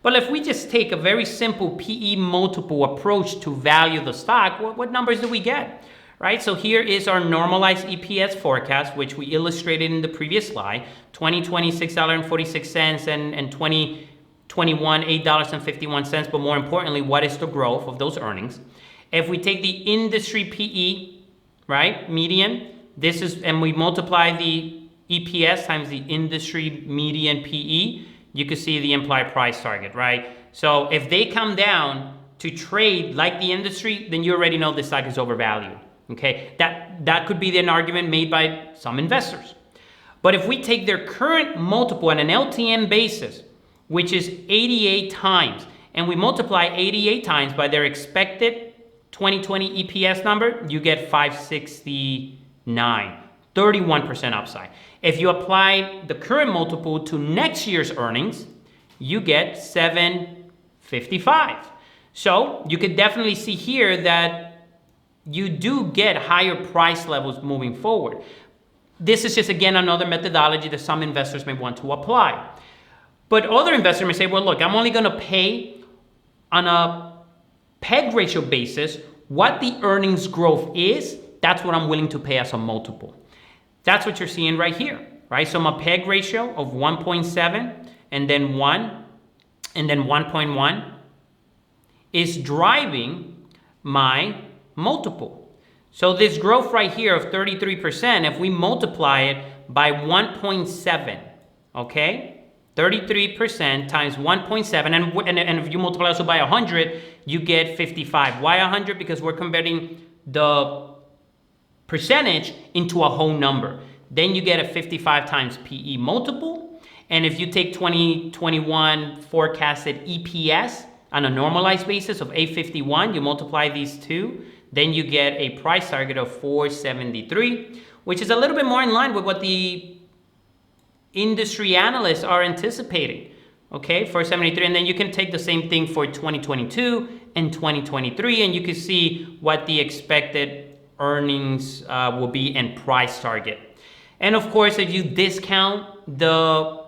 But if we just take a very simple PE multiple approach to value the stock, what numbers do we get? Right, so here is our normalized EPS forecast, which we illustrated in the previous slide. 2020, $6.46, and 2021, $8.51. But more importantly, what is the growth of those earnings? If we take the industry PE, right, median, this is, and we multiply the EPS times the industry median PE, you can see the implied price target, right? So if they come down to trade like the industry, then you already know this stock is overvalued. Okay, that could be an argument made by some investors. But if we take their current multiple on an LTM basis, which is 88 times, and we multiply 88 times by their expected 2020 EPS number, you get 569, 31% upside. If you apply the current multiple to next year's earnings, you get 755. So you could definitely see here that you do get higher price levels moving forward. This is just, again, another methodology that some investors may want to apply. But other investors may say, well, look, I'm only going to pay on a PEG ratio basis what the earnings growth is. That's what I'm willing to pay as a multiple. That's what you're seeing right here, right? So my PEG ratio of 1.7 and then 1 and then 1.1 is driving my multiple. So this growth right here of 33%, if we multiply it by 1.7, okay? 33% times 1.7, and if you multiply also by 100, you get 55. Why 100? Because we're converting the percentage into a whole number. Then you get a 55 times PE multiple. And if you take 2021 forecasted EPS on a normalized basis of 851, you multiply these two, then you get a price target of 473, which is a little bit more in line with what the industry analysts are anticipating, okay, 473. And then you can take the same thing for 2022 and 2023, and you can see what the expected earnings will be and price target. And of course, if you discount the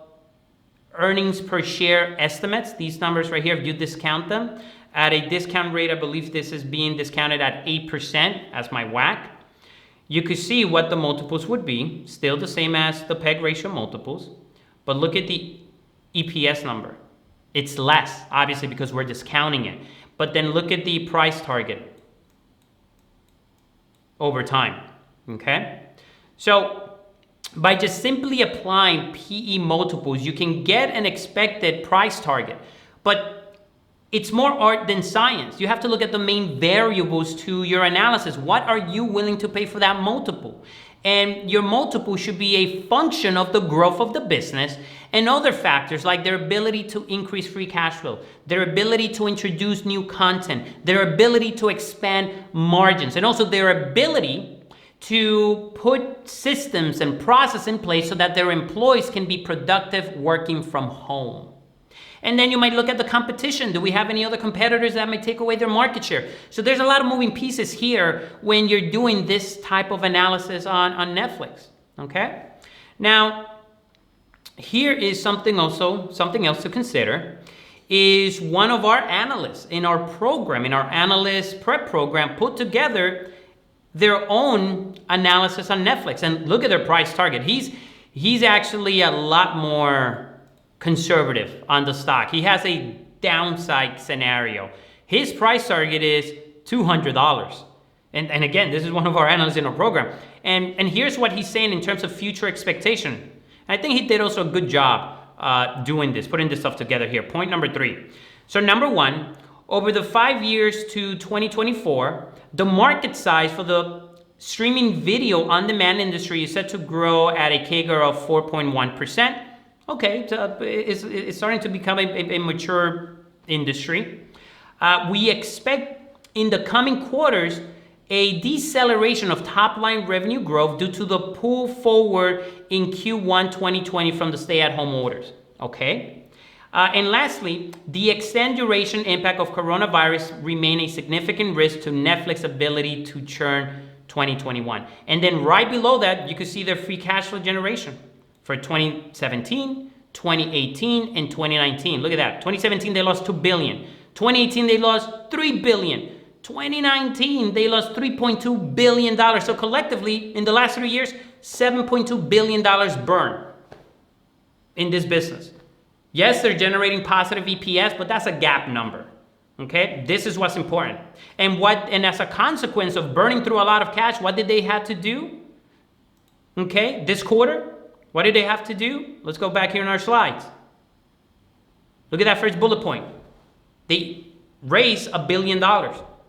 earnings per share estimates, these numbers right here, if you discount them at a discount rate, I believe this is being discounted at 8% as my WACC, you could see what the multiples would be, still the same as the PEG ratio multiples, but look at the EPS number. It's less, obviously, because we're discounting it. But then look at the price target over time, okay? So by just simply applying PE multiples, you can get an expected price target. But it's more art than science. You have to look at the main variables to your analysis. What are you willing to pay for that multiple? And your multiple should be a function of the growth of the business and other factors like their ability to increase free cash flow, their ability to introduce new content, their ability to expand margins, and also their ability to put systems and process in place so that their employees can be productive working from home. And then you might look at the competition. Do we have any other competitors that might take away their market share? So there's a lot of moving pieces here when you're doing this type of analysis on Netflix, okay? Now, here is something else to consider, is one of our analysts in our program, in our analyst prep program, put together their own analysis on Netflix. And look at their price target. He's actually a lot more conservative on the stock. He has a downside scenario. His price target is $200. And again, this is one of our analysts in our program. And here's what he's saying in terms of future expectation. I think he did also a good job doing this, putting this stuff together here. Point number 3. So number 1, over the 5 years to 2024, the market size for the streaming video on-demand industry is set to grow at a CAGR of 4.1%. Okay, it's starting to become a mature industry. We expect in the coming quarters a deceleration of top-line revenue growth due to the pull forward in Q1 2020 from the stay-at-home orders. Okay? And lastly, the extended duration impact of coronavirus remain a significant risk to Netflix's ability to churn 2021. And then right below that, you can see their free cash flow generation for 2017, 2018, and 2019. Look at that. 2017, they lost $2 billion. 2018, they lost $3 billion. 2019, they lost $3.2 billion. So collectively, in the last 3 years, $7.2 billion burn in this business. Yes, they're generating positive EPS, but that's a GAAP number. Okay, this is what's important. And as a consequence of burning through a lot of cash, what did they have to do? Okay, this quarter, what did they have to do? Let's go back here in our slides. Look at that first bullet point. They raised $1 billion.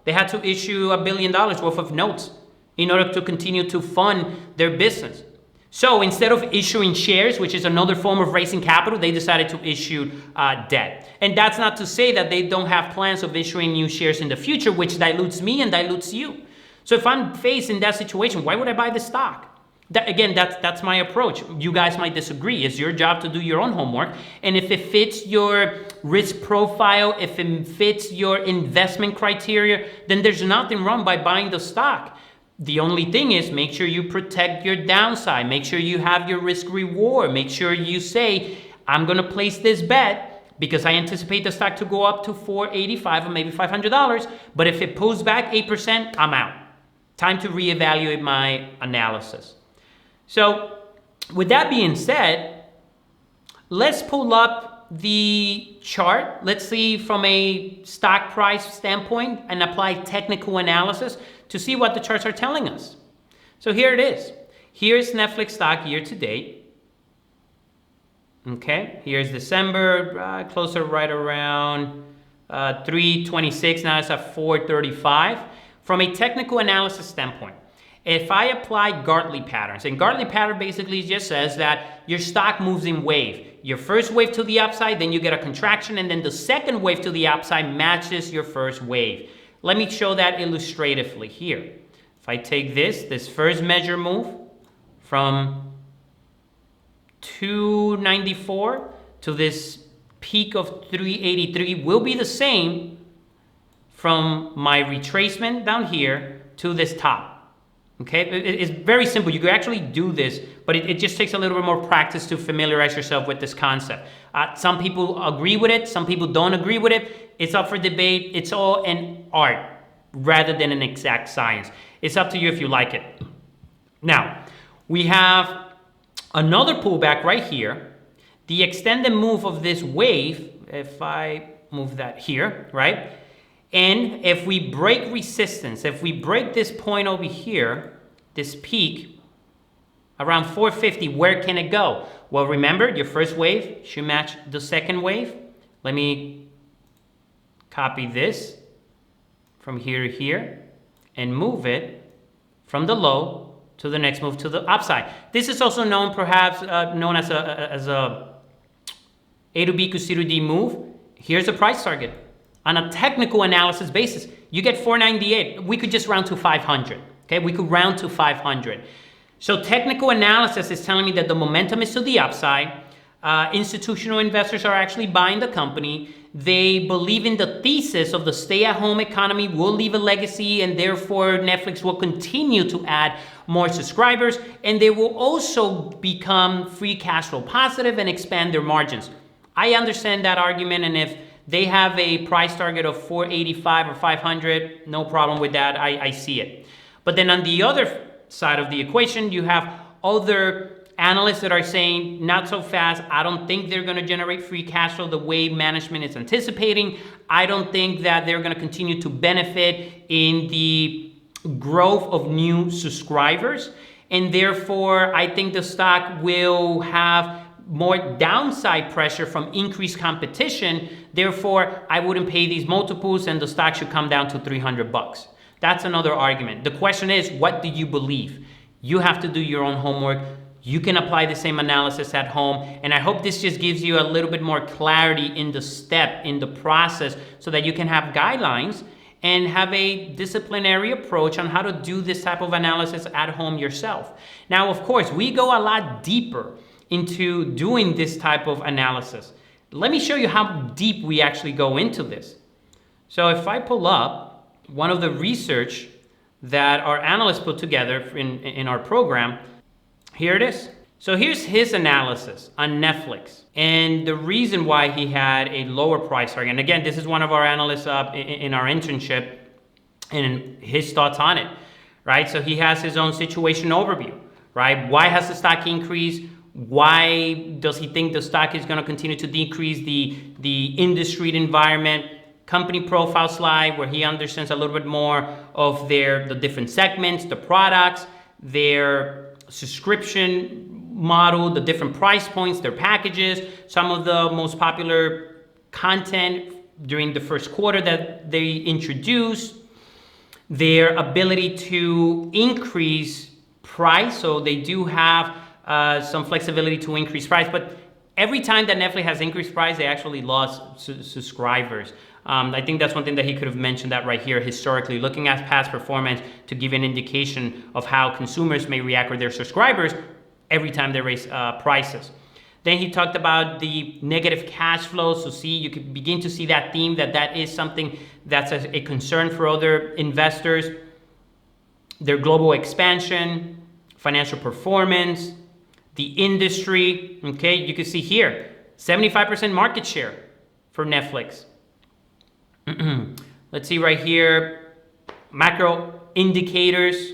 They had to issue $1 billion worth of notes in order to continue to fund their business. So instead of issuing shares, which is another form of raising capital, they decided to issue debt. And that's not to say that they don't have plans of issuing new shares in the future, which dilutes me and dilutes you. So if I'm faced in that situation, why would I buy the stock? Again, that's my approach. You guys might disagree. It's your job to do your own homework. And if it fits your risk profile, if it fits your investment criteria, then there's nothing wrong by buying the stock. The only thing is, make sure you protect your downside. Make sure you have your risk reward. Make sure you say, I'm going to place this bet because I anticipate the stock to go up to $485 or maybe $500. But if it pulls back 8%, I'm out. Time to reevaluate my analysis. So with that being said, let's pull up the chart. Let's see from a stock price standpoint and apply technical analysis to see what the charts are telling us. So here it is. Here's Netflix stock year to date. Okay, here's December, closer right around 326. Now it's at 435. From a technical analysis standpoint, if I apply Gartley patterns, and Gartley pattern basically just says that your stock moves in wave. Your first wave to the upside, then you get a contraction, and then the second wave to the upside matches your first wave. Let me show that illustratively here. If I take this first measure move from 294 to this peak of 383 will be the same from my retracement down here to this top. Okay, it's very simple. You can actually do this, but it just takes a little bit more practice to familiarize yourself with this concept. Some people agree with it, some people don't agree with it. It's up for debate. It's all an art rather than an exact science. It's up to you if you like it. Now, we have another pullback right here. The extended move of this wave, if I move that here, right? And if we break resistance, if we break this point over here, this peak, around 450, where can it go? Well, remember, your first wave should match the second wave. Let me copy this from here to here and move it from the low to the next move to the upside. This is also known, perhaps, known as a A to B equals C to D move. Here's a price target. On a technical analysis basis, you get 498. We could just round to 500. Okay, we could round to 500. So technical analysis is telling me that the momentum is to the upside. Institutional investors are actually buying the company. They believe in the thesis of the stay-at-home economy will leave a legacy, and therefore Netflix will continue to add more subscribers, and they will also become free cash flow positive and expand their margins. I understand that argument, and if they have a price target of 485 or 500, no problem with that. I see it. But then on the other side of the equation, you have other analysts that are saying, not so fast. I don't think they're going to generate free cash flow the way management is anticipating. I don't think that they're going to continue to benefit in the growth of new subscribers. And therefore, I think the stock will have more downside pressure from increased competition. Therefore, I wouldn't pay these multiples and the stock should come down to $300. That's another argument. The question is, what do you believe? You have to do your own homework. You can apply the same analysis at home. And I hope this just gives you a little bit more clarity in the step, in the process, so that you can have guidelines and have a disciplinary approach on how to do this type of analysis at home yourself. Now, of course, we go a lot deeper into doing this type of analysis. Let me show you how deep we actually go into this. So if I pull up one of the research that our analysts put together in our program, here it is. So here's his analysis on Netflix and the reason why he had a lower price target. And again, this is one of our analysts in our internship and his thoughts on it, right? So he has his own situation overview, right? Why has the stock increased? Why does he think the stock is going to continue to decrease? The industry environment, company profile slide where he understands a little bit more of the different segments, the products, their subscription model, the different price points, their packages, some of the most popular content during the first quarter that they introduced, their ability to increase price. So they do have some flexibility to increase price, but every time that Netflix has increased price, they actually lost subscribers. I think that's one thing that he could have mentioned that right here historically, looking at past performance to give an indication of how consumers may react with their subscribers every time they raise prices. Then he talked about the negative cash flow. So you can begin to see that theme, that is something that's a concern for other investors. Their global expansion, financial performance, the industry, okay? You can see here, 75% market share for Netflix. Let's see right here, macro indicators,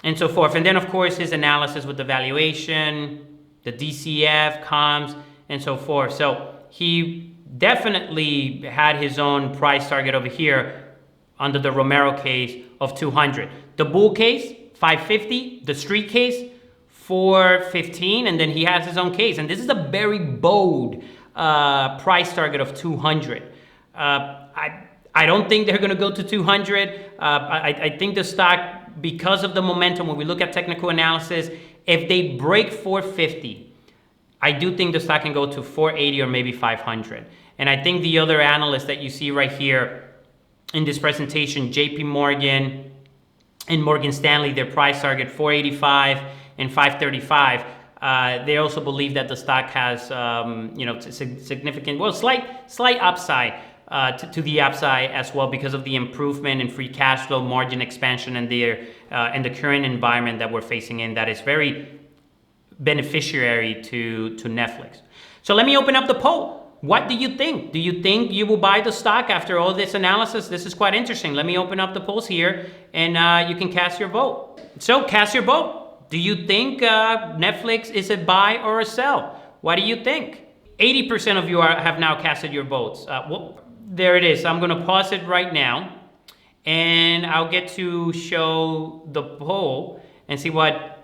and so forth. And then, of course, his analysis with the valuation, the DCF, comms, and so forth. So he definitely had his own price target over here under the Romero case of 200. The bull case, 550. The street case, 415. And then he has his own case. And this is a very bold price target of 200. I don't think they're going to go to 200. I think the stock, because of the momentum, when we look at technical analysis, if they break 450, I do think the stock can go to 480 or maybe 500. And I think the other analysts that you see right here in this presentation, JP Morgan and Morgan Stanley, their price target 485 and 535. They also believe that the stock has, significant, slight upside to the upside as well because of the improvement in free cash flow, margin expansion, and the current environment that we're facing in that is very beneficiary to Netflix. So let me open up the poll. What do you think? Do you think you will buy the stock after all this analysis? This is quite interesting. Let me open up the polls here, and you can cast your vote. So cast your vote. Do you think Netflix is a buy or a sell? What do you think? 80% of you have now casted your votes. There it is. I'm going to pause it right now, and I'll get to show the poll and see what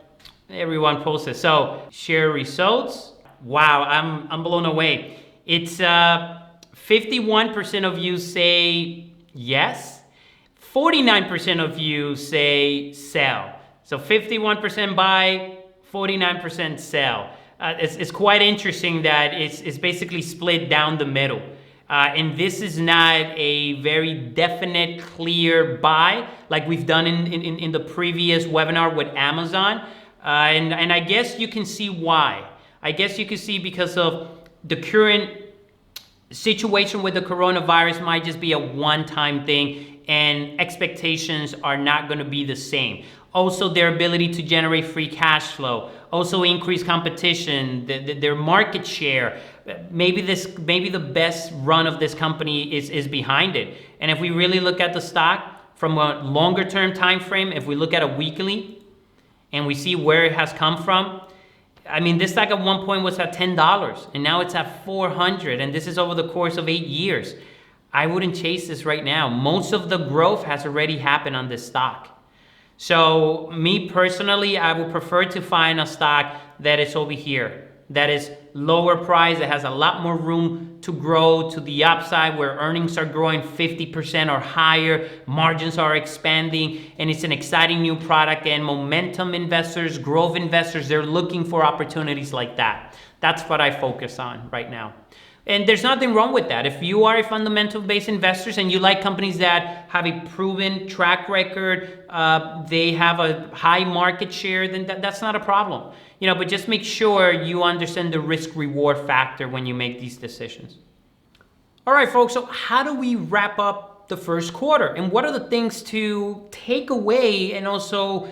everyone posted. So share results. Wow, I'm blown away. It's 51% of you say yes, 49% of you say sell. So 51% buy, 49% sell. It's quite interesting that it's basically split down the middle. And this is not a very definite, clear buy like we've done in the previous webinar with Amazon. And I guess you can see why. I guess you can see because of the current situation with the coronavirus might just be a one-time thing, and expectations are not going to be the same. Also, their ability to generate free cash flow, also increased competition, their market share. Maybe the best run of this company is behind it. And if we really look at the stock from a longer term time frame, if we look at a weekly and we see where it has come from, I mean, this stock at one point was at $10 and now it's at $400, and this is over the course of 8 years. I wouldn't chase this right now. Most of the growth has already happened on this stock. So me personally, I would prefer to find a stock that is over here, that is lower price, that has a lot more room to grow to the upside, where earnings are growing 50% or higher, margins are expanding, and it's an exciting new product, and momentum investors, growth investors, they're looking for opportunities like that. That's what I focus on right now. And there's nothing wrong with that. If you are a fundamental-based investor and you like companies that have a proven track record, they have a high market share, then that's not a problem. But just make sure you understand the risk-reward factor when you make these decisions. All right, folks, so how do we wrap up the first quarter? And what are the things to take away and also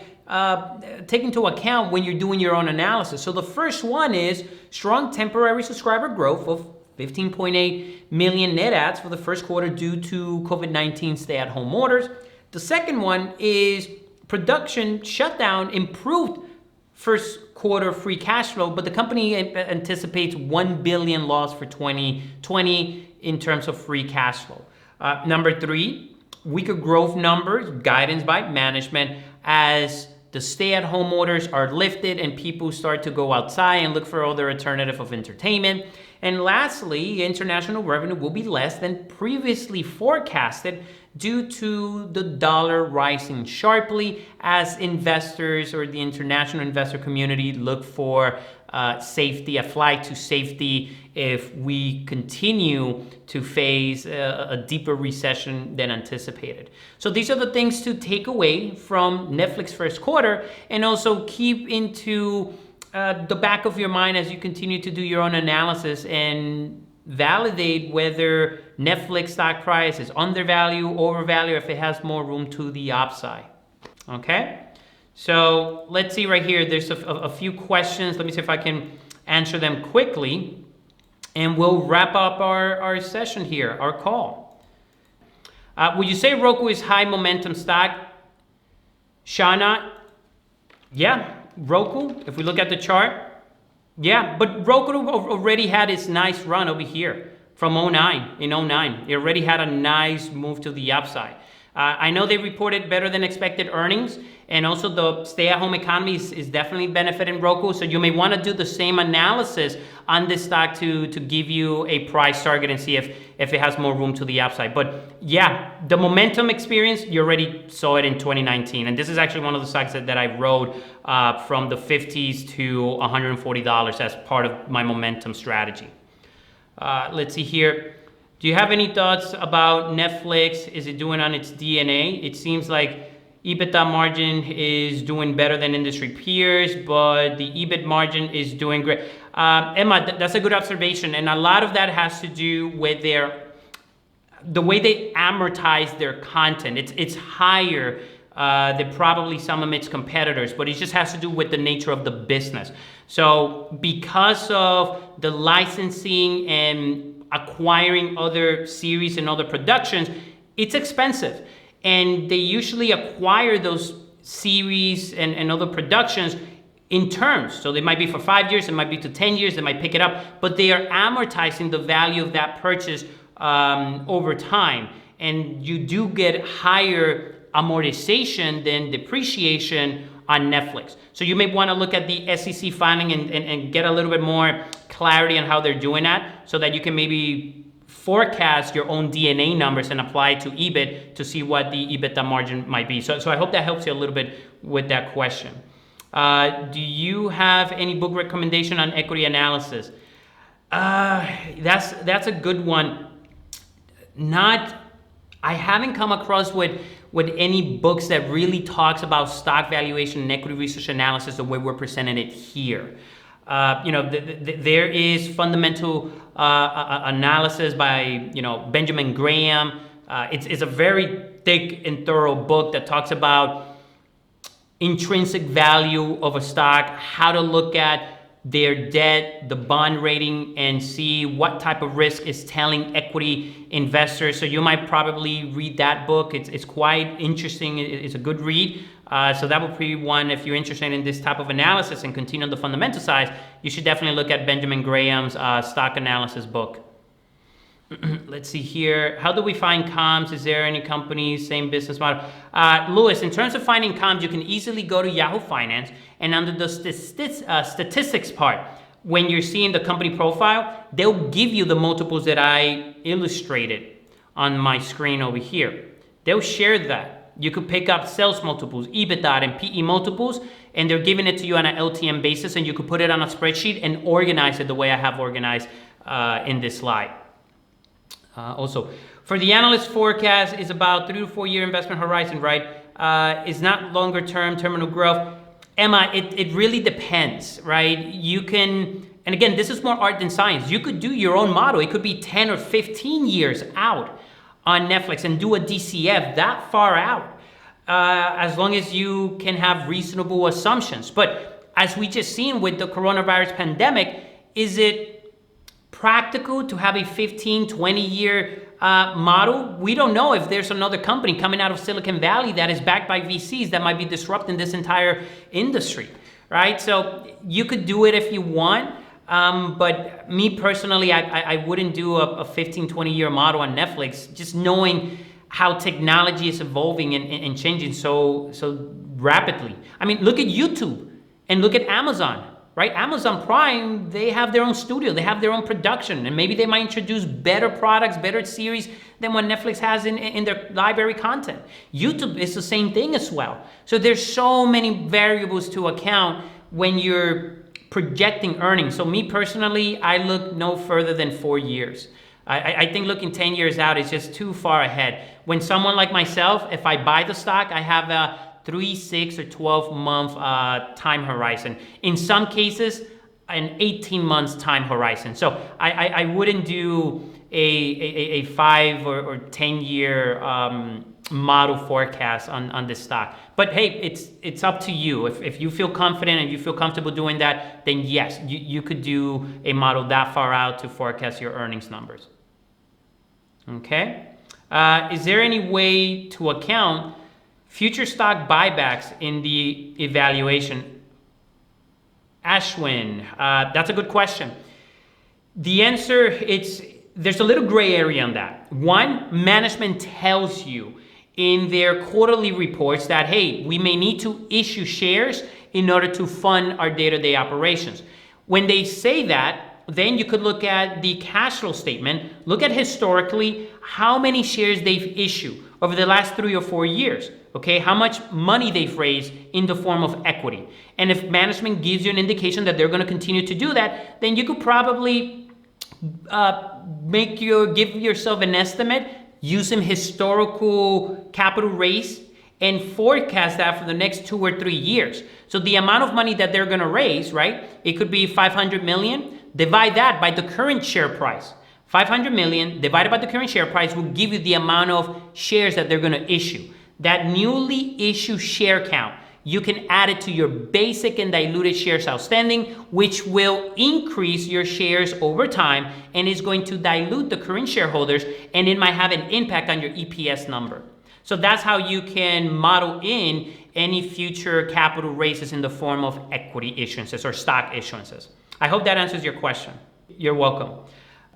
take into account when you're doing your own analysis? So the first one is strong temporary subscriber growth of 15.8 million net adds for the first quarter due to COVID-19 stay-at-home orders. The second one is production shutdown improved first quarter free cash flow, but the company anticipates $1 billion loss for 2020 in terms of free cash flow. Number three, weaker growth numbers, guidance by management as the stay-at-home orders are lifted and people start to go outside and look for other alternative of entertainment. And lastly, international revenue will be less than previously forecasted due to the dollar rising sharply as investors or the international investor community look for safety, a flight to safety if we continue to face a deeper recession than anticipated. So these are the things to take away from Netflix first quarter, and also keep into the back of your mind as you continue to do your own analysis and validate whether Netflix stock price is undervalued, overvalued, if it has more room to the upside. Okay? So let's see right here. There's a few questions. Let me see if I can answer them quickly, and we'll wrap up our session here, our call. Would you say Roku is high momentum stock? Shana? Yeah, Roku, if we look at the chart, yeah, but Roku already had its nice run over here from 09, in 09. It already had a nice move to the upside. I know they reported better than expected earnings, and also the stay-at-home economy is definitely benefiting Roku. So you may want to do the same analysis on this stock to give you a price target and see if it has more room to the upside. But yeah, the momentum experience, you already saw it in 2019. And this is actually one of the stocks that I rode from the 50s to $140 as part of my momentum strategy. Let's see here. Do you have any thoughts about Netflix? Is it doing on its DNA? It seems like EBITDA margin is doing better than industry peers, but the EBIT margin is doing great. Emma, that's a good observation. And a lot of that has to do with the way they amortize their content. It's higher than probably some of its competitors, but it just has to do with the nature of the business. So because of the licensing and acquiring other series and other productions, it's expensive. And they usually acquire those series and other productions in terms. So they might be for 5 years, it might be to 10 years, they might pick it up, but they are amortizing the value of that purchase over time. And you do get higher amortization than depreciation on Netflix. So you may want to look at the SEC filing and get a little bit more clarity on how they're doing that, so that you can maybe forecast your own DNA numbers and apply it to EBIT to see what the EBITDA margin might be. So I hope that helps you a little bit with that question. Do you have any book recommendation on equity analysis? That's a good one. I haven't come across with any books that really talks about stock valuation and equity research analysis the way we're presenting it here. There is fundamental analysis by Benjamin Graham. It's a very thick and thorough book that talks about intrinsic value of a stock, how to look at their debt, the bond rating, and see what type of risk is telling equity investors. So you might probably read that book. It's quite interesting. It's a good read. So that would be one. If you're interested in this type of analysis and continue on the fundamental side, you should definitely look at Benjamin Graham's stock analysis book. Let's see here. How do we find comps? Is there any companies, same business model? Louis, in terms of finding comps, you can easily go to Yahoo Finance, and under the statistics part, when you're seeing the company profile, they'll give you the multiples that I illustrated on my screen over here. They'll share that. You could pick up sales multiples, EBITDA and PE multiples, and they're giving it to you on an LTM basis, and you could put it on a spreadsheet and organize it the way I have organized in this slide. Also, for the analyst forecast is about 3 to 4 year investment horizon, right? It's not longer term terminal growth. Emma, it really depends, right? You can, and again, this is more art than science. You could do your own model. It could be 10 or 15 years out on Netflix and do a DCF that far out, as long as you can have reasonable assumptions. But as we just seen with the coronavirus pandemic, is it practical to have a 15, 20-year model? We don't know if there's another company coming out of Silicon Valley that is backed by VCs that might be disrupting this entire industry, right? So you could do it if you want, but me personally, I wouldn't do a 15, 20-year model on Netflix, just knowing how technology is evolving and changing so rapidly. I mean, look at YouTube and look at Amazon. Right? Amazon Prime, they have their own studio, they have their own production, and maybe they might introduce better products, better series than what Netflix has in their library content. YouTube is the same thing as well. So there's so many variables to account when you're projecting earnings. So me personally, I look no further than 4 years. I think looking 10 years out is just too far ahead. When someone like myself, if I buy the stock, I have a 3, 6, or 12-month time horizon. In some cases, an 18 months time horizon. So I wouldn't do a 5 or 10 year model forecast on this stock. But hey, it's up to you. If you feel confident and you feel comfortable doing that, then yes, you could do a model that far out to forecast your earnings numbers. Okay. Is there any way to account future stock buybacks in the evaluation? Ashwin, that's a good question. The answer, there's a little gray area on that. One, management tells you in their quarterly reports that, hey, we may need to issue shares in order to fund our day-to-day operations. When they say that, then you could look at the cash flow statement, look at historically how many shares they've issued over the last 3 or 4 years, okay? How much money they've raised in the form of equity. And if management gives you an indication that they're gonna continue to do that, then you could probably give yourself an estimate using historical capital raise and forecast that for the next 2 or 3 years. So the amount of money that they're gonna raise, right? It could be 500 million. Divide that by the current share price. 500 million divided by the current share price will give you the amount of shares that they're gonna issue. That newly issued share count, you can add it to your basic and diluted shares outstanding, which will increase your shares over time and is going to dilute the current shareholders, and it might have an impact on your EPS number. So that's how you can model in any future capital raises in the form of equity issuances or stock issuances. I hope that answers your question. You're welcome.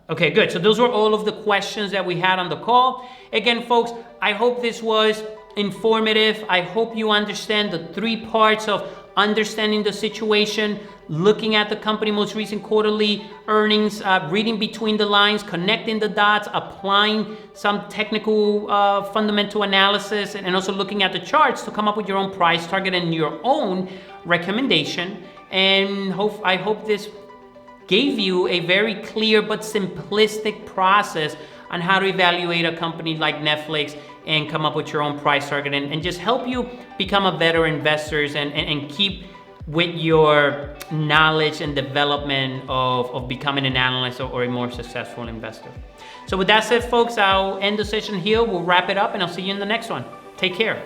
Okay, good. So those were all of the questions that we had on the call. Again, folks, I hope this was informative. I hope you understand the 3 parts of understanding the situation, looking at the company most recent quarterly earnings, reading between the lines, connecting the dots, applying some technical fundamental analysis, and also looking at the charts to come up with your own price target and your own recommendation. And I hope this gave you a very clear but simplistic process on how to evaluate a company like Netflix and come up with your own price target and just help you become a better investor and keep with your knowledge and development of becoming an analyst or a more successful investor. So with that said, folks, I'll end the session here. We'll wrap it up and I'll see you in the next one. Take care.